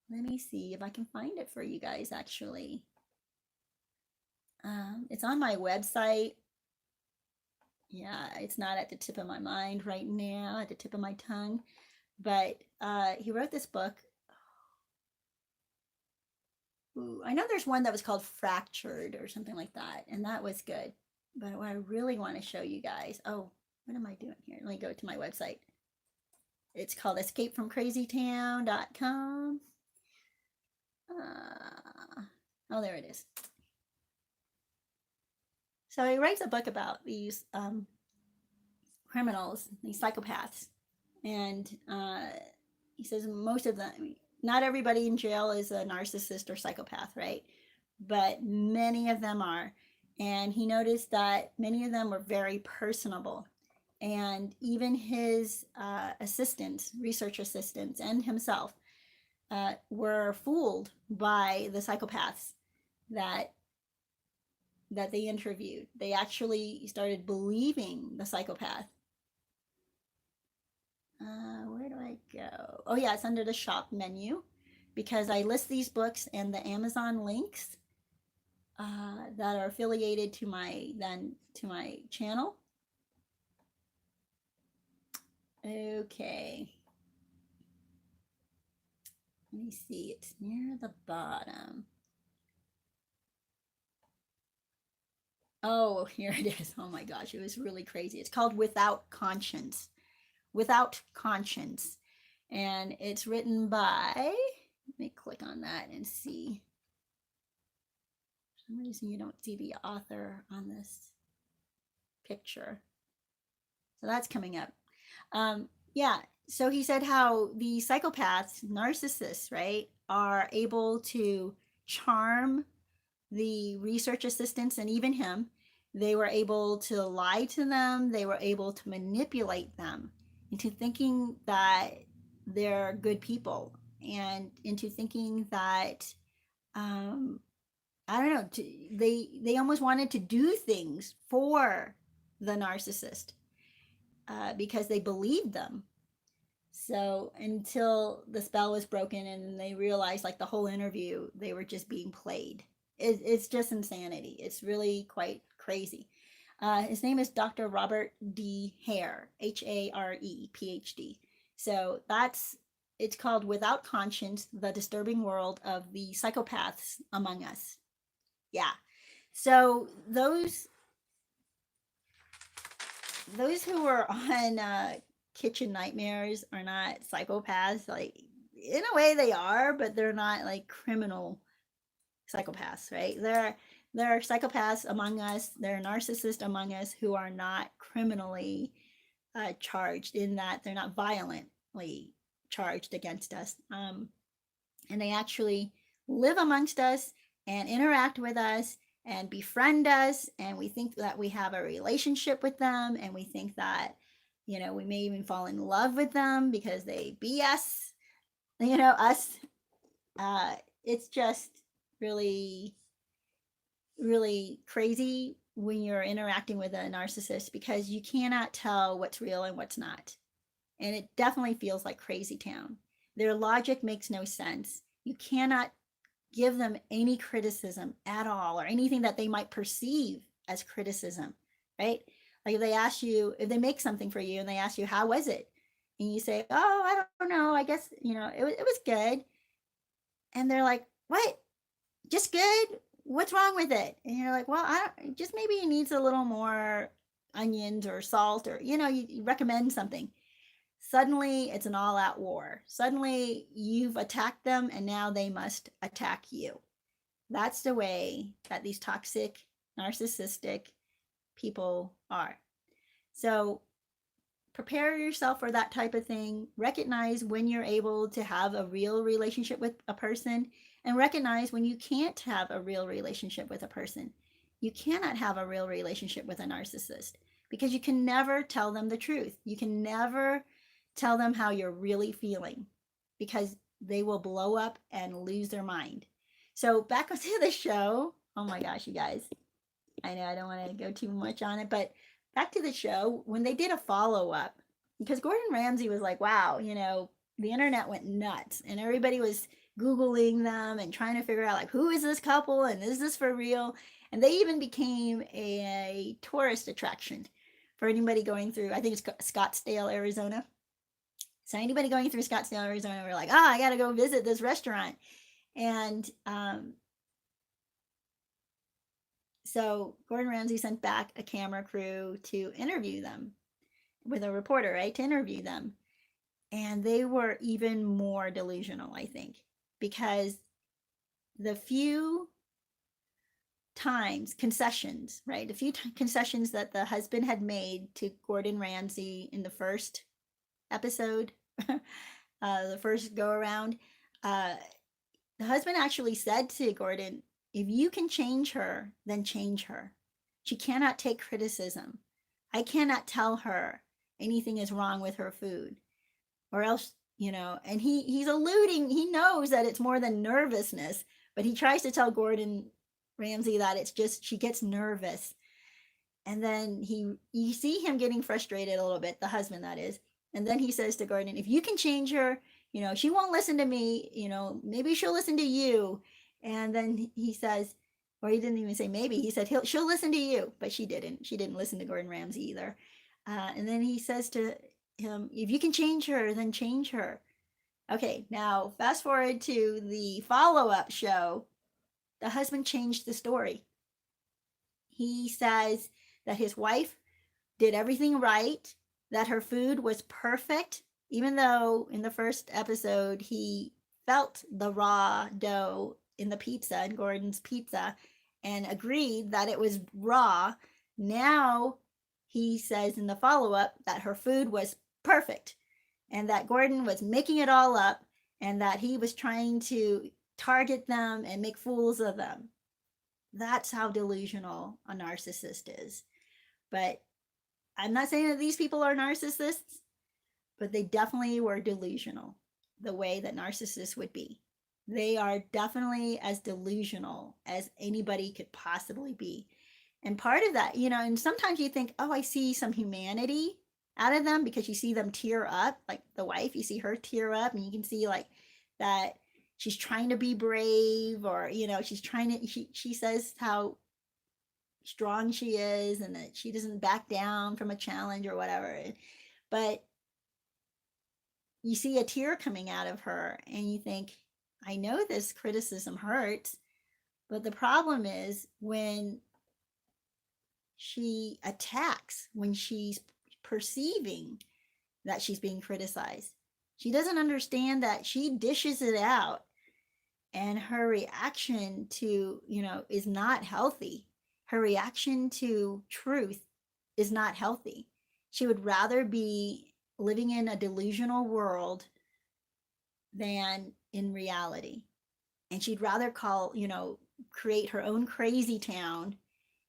Let me see if I can find it for you guys, actually. It's on my website. Yeah, it's not at the tip of my mind right now, at the tip of my tongue. But he wrote this book. Ooh, I know there's one that was called Fractured or something like that, and that was good. But what I really want to show you guys, what am I doing here? Let me go to my website. It's called escapefromcrazytown.com. There it is. So he writes a book about these criminals, these psychopaths, and he says most of them, not everybody in jail is a narcissist or psychopath, right? But many of them are. And he noticed that many of them were very personable. And even his assistants, research assistants, and himself were fooled by the psychopaths that they interviewed. They actually started believing the psychopath. Where do I go? Oh yeah, it's under the shop menu, because I list these books and the Amazon links that are affiliated to my channel. Okay. Let me see. It's near the bottom. Oh, here it is. Oh my gosh, it was really crazy. It's called Without Conscience. Without Conscience. And it's written by, let me click on that and see. For some reason you don't see the author on this picture. So that's coming up. Yeah, so he said how the psychopaths, narcissists, right, are able to charm the research assistants and even him. They were able to lie to them. They were able to manipulate them into thinking that they're good people, and into thinking that I don't know, they almost wanted to do things for the narcissist because they believed them. So until the spell was broken and they realized, like, the whole interview, they were just being played. It's just insanity. It's really quite crazy. His name is Dr. Robert D. Hare, Hare, PhD. So it's called Without Conscience, The Disturbing World of the Psychopaths Among Us. Yeah. So those who were on Kitchen Nightmares are not psychopaths. Like, in a way they are, but they're not like criminal psychopaths, right? There are psychopaths among us. There are narcissists among us who are not criminally charged, in that they're not violently charged against us. And they actually live amongst us and interact with us and befriend us. And we think that we have a relationship with them. And we think that, we may even fall in love with them because they BS, us. It's just really, really crazy when you're interacting with a narcissist, because you cannot tell what's real and what's not. And it definitely feels like Crazytown. Their logic makes no sense. You cannot give them any criticism at all, or anything that they might perceive as criticism, right? Like if they make something for you and they ask you, how was it? And you say, oh, I don't know, I guess, it was good. And they're like, what? Just good? what's wrong with it? And you're like, well, I don't, just maybe it needs a little more onions or salt, or, you recommend something. Suddenly it's an all out war. Suddenly you've attacked them and now they must attack you. That's the way that these toxic, narcissistic people are. So prepare yourself for that type of thing. Recognize when you're able to have a real relationship with a person, and recognize when you can't have a real relationship with a person. You cannot have a real relationship with a narcissist because you can never tell them the truth. You can never tell them how you're really feeling because they will blow up and lose their mind. So back to the show. Oh my gosh, you guys. I know I don't want to go too much on it, but back to the show, when they did a follow up, because Gordon Ramsay was like, wow, the internet went nuts and everybody was Googling them and trying to figure out, like, who is this couple and is this for real? And they even became a tourist attraction for anybody going through, I think it's Scottsdale, Arizona. So anybody going through Scottsdale, Arizona, were like, oh, I got to go visit this restaurant. And so Gordon Ramsay sent back a camera crew to interview them with a reporter, right? To interview them. And they were even more delusional, I think, because the few times, concessions, right? The few concessions that the husband had made to Gordon Ramsay in the first episode, the first go around, the husband actually said to Gordon, if you can change her, then change her. She cannot take criticism. I cannot tell her anything is wrong with her food, or else, and he's alluding, he knows that it's more than nervousness, but he tries to tell Gordon Ramsay that it's just, she gets nervous. And then you see him getting frustrated a little bit, the husband that is. And then he says to Gordon, if you can change her, she won't listen to me, maybe she'll listen to you. And then he says, or he didn't even say maybe, he said she'll listen to you, but she didn't listen to Gordon Ramsay either. And then he says to him, if you can change her, then change her. Okay, now fast forward to the follow-up show. The husband changed the story. He says that his wife did everything right, that her food was perfect, even though in the first episode he felt the raw dough in the pizza, in Gordon's pizza, and agreed that it was raw. Now he says in the follow-up that her food was perfect and that Gordon was making it all up and that he was trying to target them and make fools of them. That's how delusional a narcissist is. But I'm not saying that these people are narcissists, but they definitely were delusional the way that narcissists would be. They are definitely as delusional as anybody could possibly be. And part of that, and sometimes you think, oh, I see some humanity out of them because you see them tear up, like the wife, you see her tear up and you can see like that she's trying to be brave, or, she's trying to, she says how strong she is and that she doesn't back down from a challenge or whatever. But you see a tear coming out of her and you think, I know this criticism hurts, but the problem is when she attacks, when she's perceiving that she's being criticized, she doesn't understand that she dishes it out and her reaction to, is not healthy. Her reaction to truth is not healthy. She would rather be living in a delusional world than in reality. And she'd rather create her own Crazytown,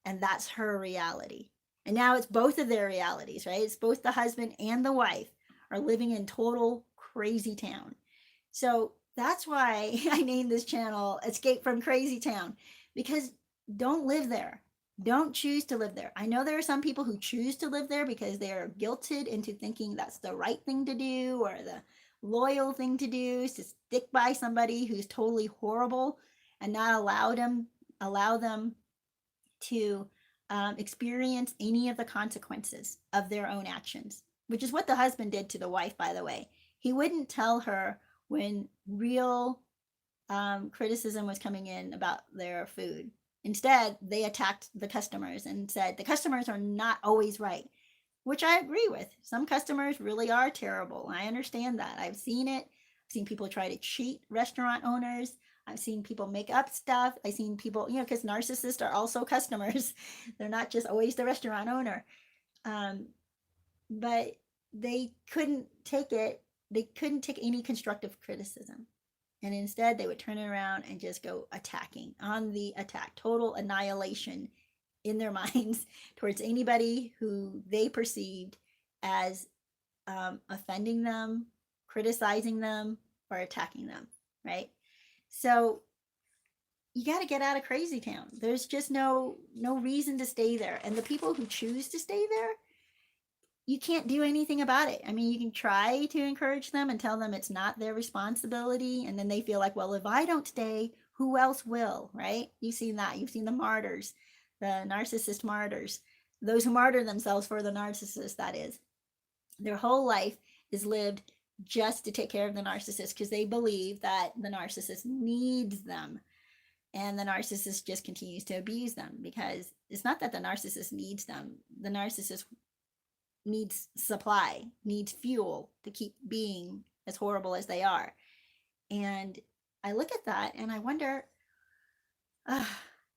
and that's her reality. And now it's both of their realities, right? It's both the husband and the wife are living in total Crazytown. So that's why I named this channel Escape from Crazytown, because don't live there. Don't choose to live there. I know there are some people who choose to live there because they are guilted into thinking that's the right thing to do or the loyal thing to do, is to stick by somebody who's totally horrible and not allow them to experience any of the consequences of their own actions, which is what the husband did to the wife, by the way. He wouldn't tell her when real criticism was coming in about their food. Instead, they attacked the customers and said the customers are not always right, which I agree with. Some customers really are terrible. I understand that. I've seen it. I've seen people try to cheat restaurant owners. I've seen people make up stuff. I've seen people, because narcissists are also customers. They're not just always the restaurant owner. Um, but they couldn't take it. They couldn't take any constructive criticism. And instead, they would turn it around and just go attacking, on the attack, total annihilation in their minds towards anybody who they perceived as offending them, criticizing them, or attacking them, right? So you got to get out of Crazytown. There's just no reason to stay there. And the people who choose to stay there, you can't do anything about it. I mean, you can try to encourage them and tell them it's not their responsibility. And then they feel like, well, if I don't stay, who else will, right? You've seen that. You've seen the martyrs, the narcissist martyrs, those who martyr themselves for the narcissist, that is. Their whole life is lived just to take care of the narcissist because they believe that the narcissist needs them. And the narcissist just continues to abuse them because it's not that the narcissist needs them. The narcissist needs supply, needs fuel to keep being as horrible as they are. And I look at that and I wonder,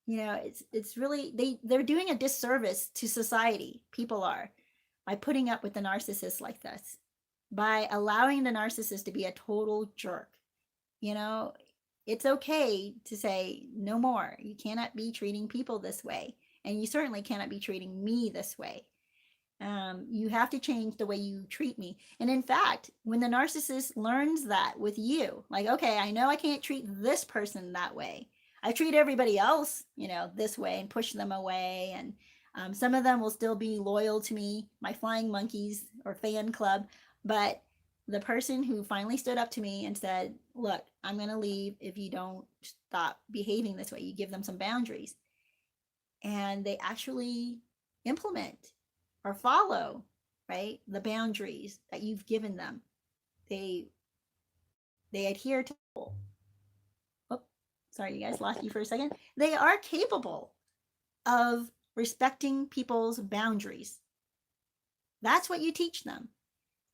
it's really, they're doing a disservice to society. People are, by putting up with the narcissist like this, by allowing the narcissist to be a total jerk. It's okay to say no more. You cannot be treating people this way. And you certainly cannot be treating me this way. You have to change the way you treat me. And in fact, when the narcissist learns that with you, like, okay, I know I can't treat this person that way. I treat everybody else, this way and push them away. And some of them will still be loyal to me, my flying monkeys or fan club. But the person who finally stood up to me and said, look, I'm going to leave if you don't stop behaving this way, you give them some boundaries. And they actually implement or follow, right, the boundaries that you've given them. They adhere to. Oh, sorry, you guys, lost you for a second. They are capable of respecting people's boundaries. That's what you teach them.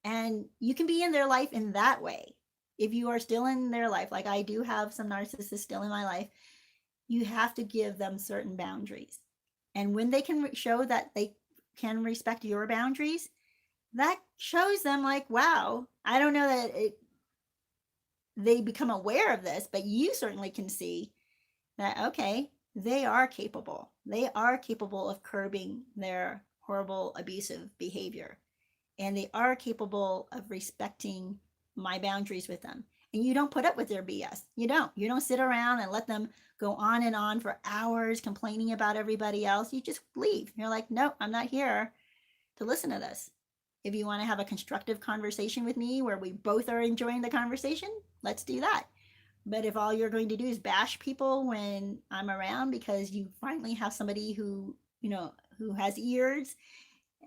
And you can be in their life in that way. If you are still in their life, like I do have some narcissists still in my life, you have to give them certain boundaries. And when they can show that they can respect your boundaries, that shows them like, wow, I don't know that they become aware of this, but you certainly can see that, okay, they are capable. They are capable of curbing their horrible abusive behavior. And they are capable of respecting my boundaries with them. And you don't put up with their BS. You don't sit around and let them go on and on for hours complaining about everybody else. You just leave. You're like, no, I'm not here to listen to this. If you want to have a constructive conversation with me where we both are enjoying the conversation, let's do that. But if all you're going to do is bash people when I'm around because you finally have somebody who has ears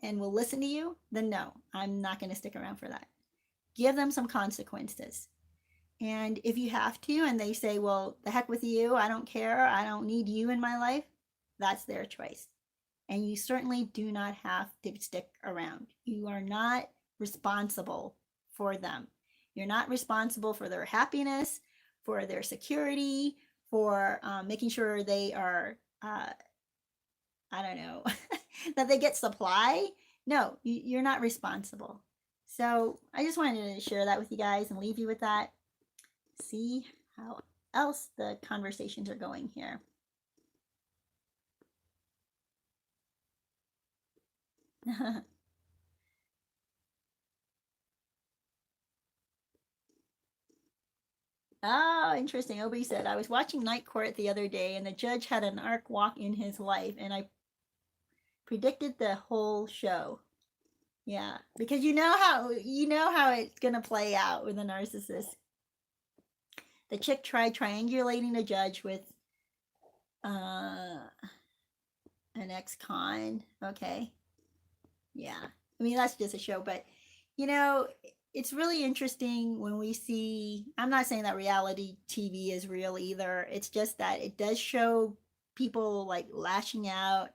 and will listen to you, then no, I'm not going to stick around for that. Give them some consequences. And if you have to, and they say, well, the heck with you, I don't care, I don't need you in my life, that's their choice. And you certainly do not have to stick around. You are not responsible for them. You're not responsible for their happiness, for their security, for making sure they are, that they get supply. No, you're not responsible. So I just wanted to share that with you guys and leave you with that. See how else the conversations are going here. Oh, interesting. Obi said, I was watching Night Court the other day and the judge had an arc walk in his life and I predicted the whole show. Yeah, because you know how it's gonna play out with a narcissist. The chick tried triangulating the judge with an ex-con. Okay. Yeah. I mean, that's just a show, but it's really interesting when we see, I'm not saying that reality TV is real either. It's just that it does show people like lashing out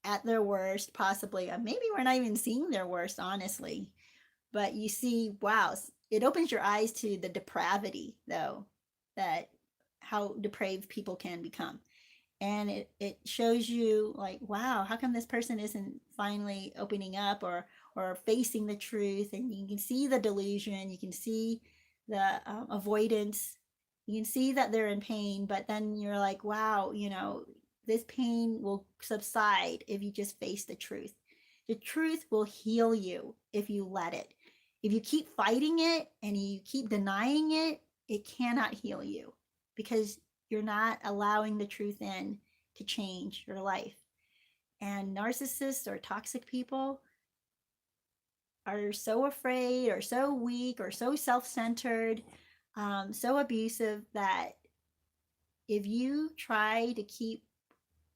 at their worst, possibly. Maybe we're not even seeing their worst, honestly. But you see, wow, it opens your eyes to the depravity, though, that how depraved people can become. And it shows you like, wow, how come this person isn't finally opening up or facing the truth? And you can see the delusion, you can see the avoidance, you can see that they're in pain, but then you're like, wow, this pain will subside if you just face the truth. The truth will heal you if you let it. If you keep fighting it and you keep denying it, it cannot heal you because you're not allowing the truth in to change your life. And narcissists or toxic people are so afraid or so weak or so self-centered, so abusive that if you try to keep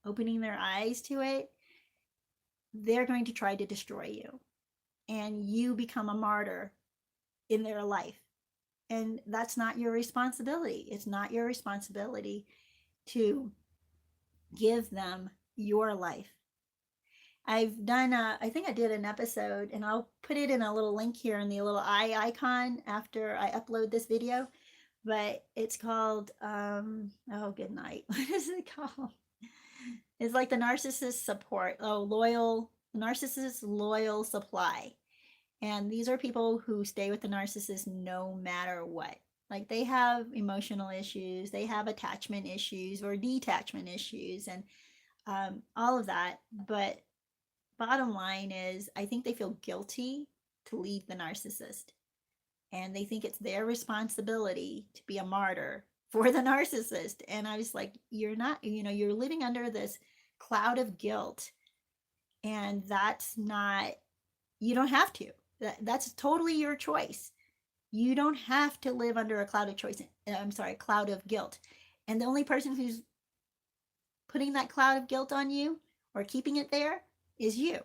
opening their eyes to it, they're going to try to destroy you. And you become a martyr in their life. And that's not your responsibility. It's not your responsibility to give them your life. I've done, I think I did an episode, and I'll put it in a little link here in the little eye icon after I upload this video. But it's called, oh, good night. What is it called? It's like the narcissist support, narcissist loyal supply. And these are people who stay with the narcissist no matter what. Like they have emotional issues, they have attachment issues or detachment issues, and all of that. But bottom line is, I think they feel guilty to leave the narcissist. And they think it's their responsibility to be a martyr for the narcissist. And I was like, you're not, you're living under this cloud of guilt. And that's not, you don't have to. That's totally your choice. You don't have to live under a cloud of choice. Cloud of guilt. And the only person who's putting that cloud of guilt on you or keeping it there is you.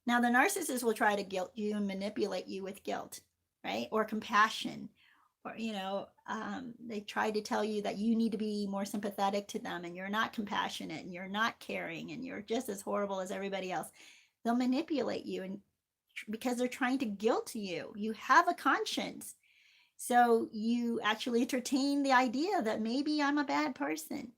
Now, the narcissist will try to guilt you and manipulate you with guilt, right? Or compassion. Or, they try to tell you that you need to be more sympathetic to them and you're not compassionate and you're not caring and you're just as horrible as everybody else. They'll manipulate you and because they're trying to guilt you. You have a conscience. So you actually entertain the idea that maybe I'm a bad person.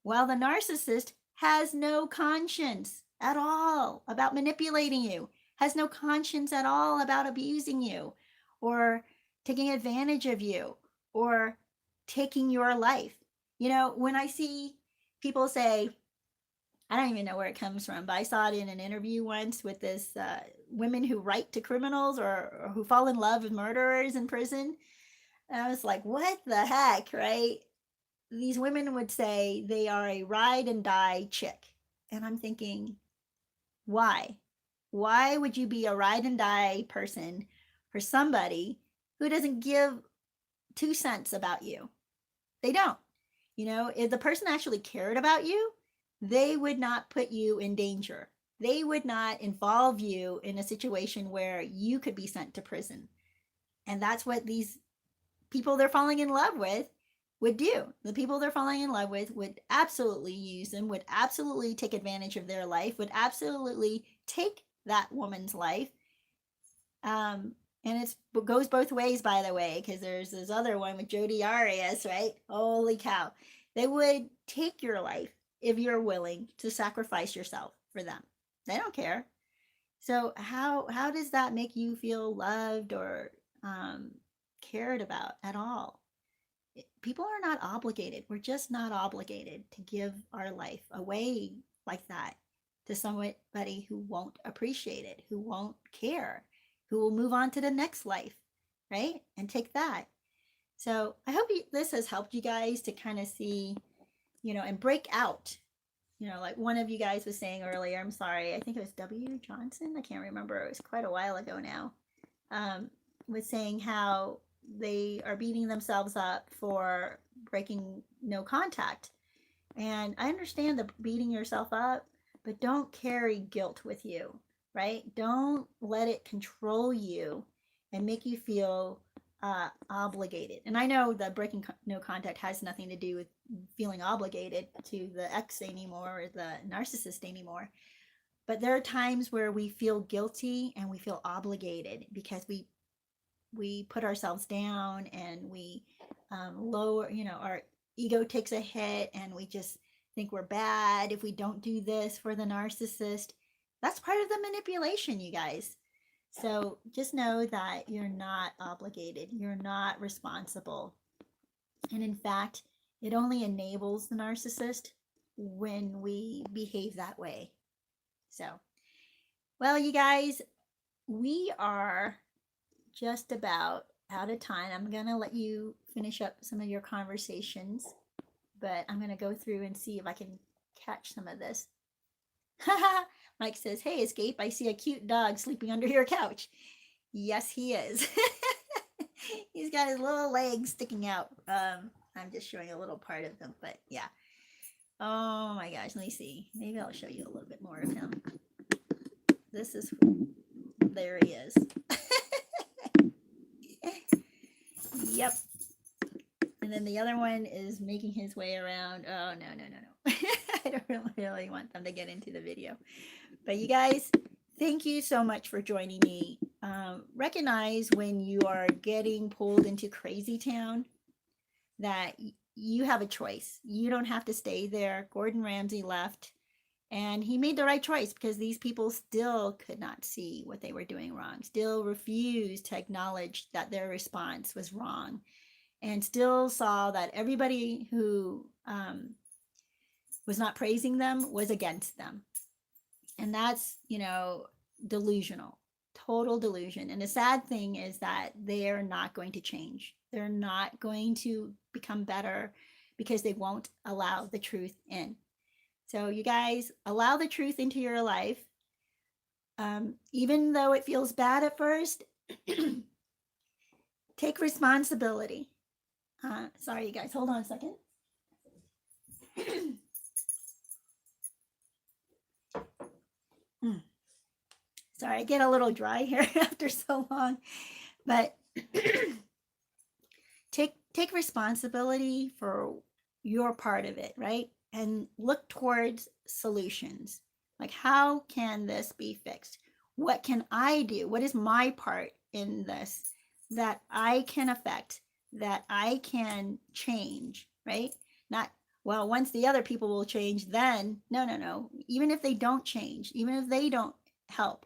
While the narcissist has no conscience at all about manipulating you, has no conscience at all about abusing you or taking advantage of you or taking your life. When I see people say, I don't even know where it comes from, but I saw it in an interview once with this women who write to criminals or who fall in love with murderers in prison. And I was like, what the heck, right? These women would say they are a ride and die chick. And I'm thinking, why? Why would you be a ride and die person for somebody who doesn't give 2 cents about you? They don't. If the person actually cared about you, they would not put you in danger. They would not involve you in a situation where you could be sent to prison. And that's what these people they're falling in love with would do. The people they're falling in love with would absolutely use them, would absolutely take advantage of their life, would absolutely take that woman's life. And it goes both ways, by the way, because there's this other one with Jodi Arias, right? Holy cow. They would take your life if you're willing to sacrifice yourself for them. They don't care. So how does that make you feel loved or cared about at all? People are not obligated. We're just not obligated to give our life away like that to somebody who won't appreciate it, who won't care, who will move on to the next life, right? And take that. So I hope this has helped you guys to kind of see, and break out. Like one of you guys was saying earlier, I'm sorry, I think it was W. Johnson. I can't remember. It was quite a while ago now. Was saying how they are beating themselves up for breaking no contact. And I understand the beating yourself up, but don't carry guilt with you, right? Don't let it control you and make you feel obligated. And I know that breaking no contact has nothing to do with feeling obligated to the ex anymore or the narcissist anymore. But there are times where we feel guilty and we feel obligated because we put ourselves down and we lower, our ego takes a hit and we just think we're bad if we don't do this for the narcissist. That's part of the manipulation, you guys. So just know that you're not obligated, you're not responsible. And in fact, it only enables the narcissist when we behave that way. So, well, you guys, we are just about out of time. I'm going to let you finish up some of your conversations, but I'm going to go through and see if I can catch some of this. Mike says, hey, Escape, I see a cute dog sleeping under your couch. Yes, he is. He's got his little legs sticking out. I'm just showing a little part of them, but yeah. Oh my gosh, let me see. Maybe I'll show you a little bit more of him. This is, there he is. Yep. And then the other one is making his way around. Oh, no. I don't really want them to get into the video. But you guys, thank you so much for joining me. Recognize when you are getting pulled into Crazytown that you have a choice. You don't have to stay there. Gordon Ramsay left, and he made the right choice because these people still could not see what they were doing wrong, still refused to acknowledge that their response was wrong, and still saw that everybody who was not praising them was against them. And that's, delusional, total delusion. And the sad thing is that they're not going to change. They're not going to become better because they won't allow the truth in. So you guys, allow the truth into your life. Even though it feels bad at first, take responsibility. Sorry, you guys, hold on a second. Sorry, I get a little dry here after so long, but take responsibility for your part of it, right? And look towards solutions. Like, how can this be fixed? What can I do? What is my part in this that I can affect, that I can change, right? Not, well, once the other people will change, then no. Even if they don't change, even if they don't help,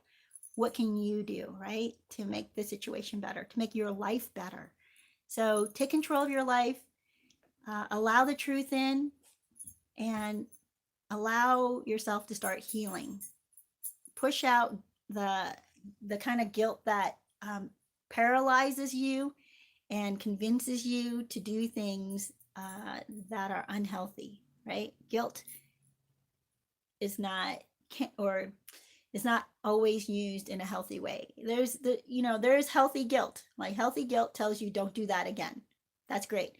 what can you do, right? To make the situation better, to make your life better. So take control of your life, allow the truth in, and allow yourself to start healing. Push out the kind of guilt that paralyzes you and convinces you to do things that are unhealthy, right? Guilt is not, or is not always used in a healthy way. There's there's healthy guilt. Like, healthy guilt tells you don't do that again. That's great.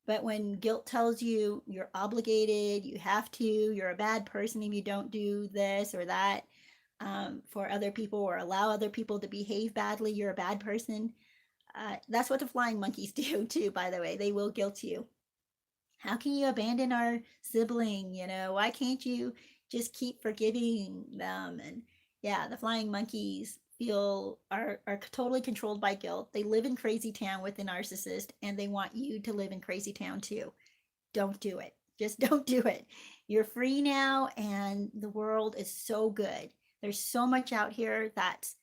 But when guilt tells you you're obligated, you have to, you're a bad person if you don't do this or that for other people, or allow other people to behave badly, you're a bad person. That's what the flying monkeys do too, by the way. They will guilt you. How can you abandon our sibling? Why can't you just keep forgiving them? And yeah, the flying monkeys are totally controlled by guilt. They live in Crazytown with the narcissist, and they want you to live in Crazytown too. Don't do it. Just don't do it. You're free now, and the world is so good. There's so much out here that's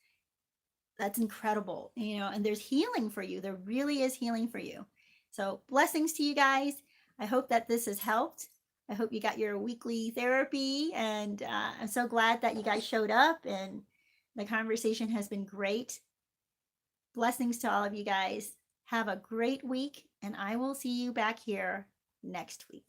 incredible, and there's healing for you. There really is healing for you. So blessings to you guys. I hope that this has helped. I hope you got your weekly therapy, and I'm so glad that you guys showed up, and the conversation has been great. Blessings to all of you guys. Have a great week, and I will see you back here next week.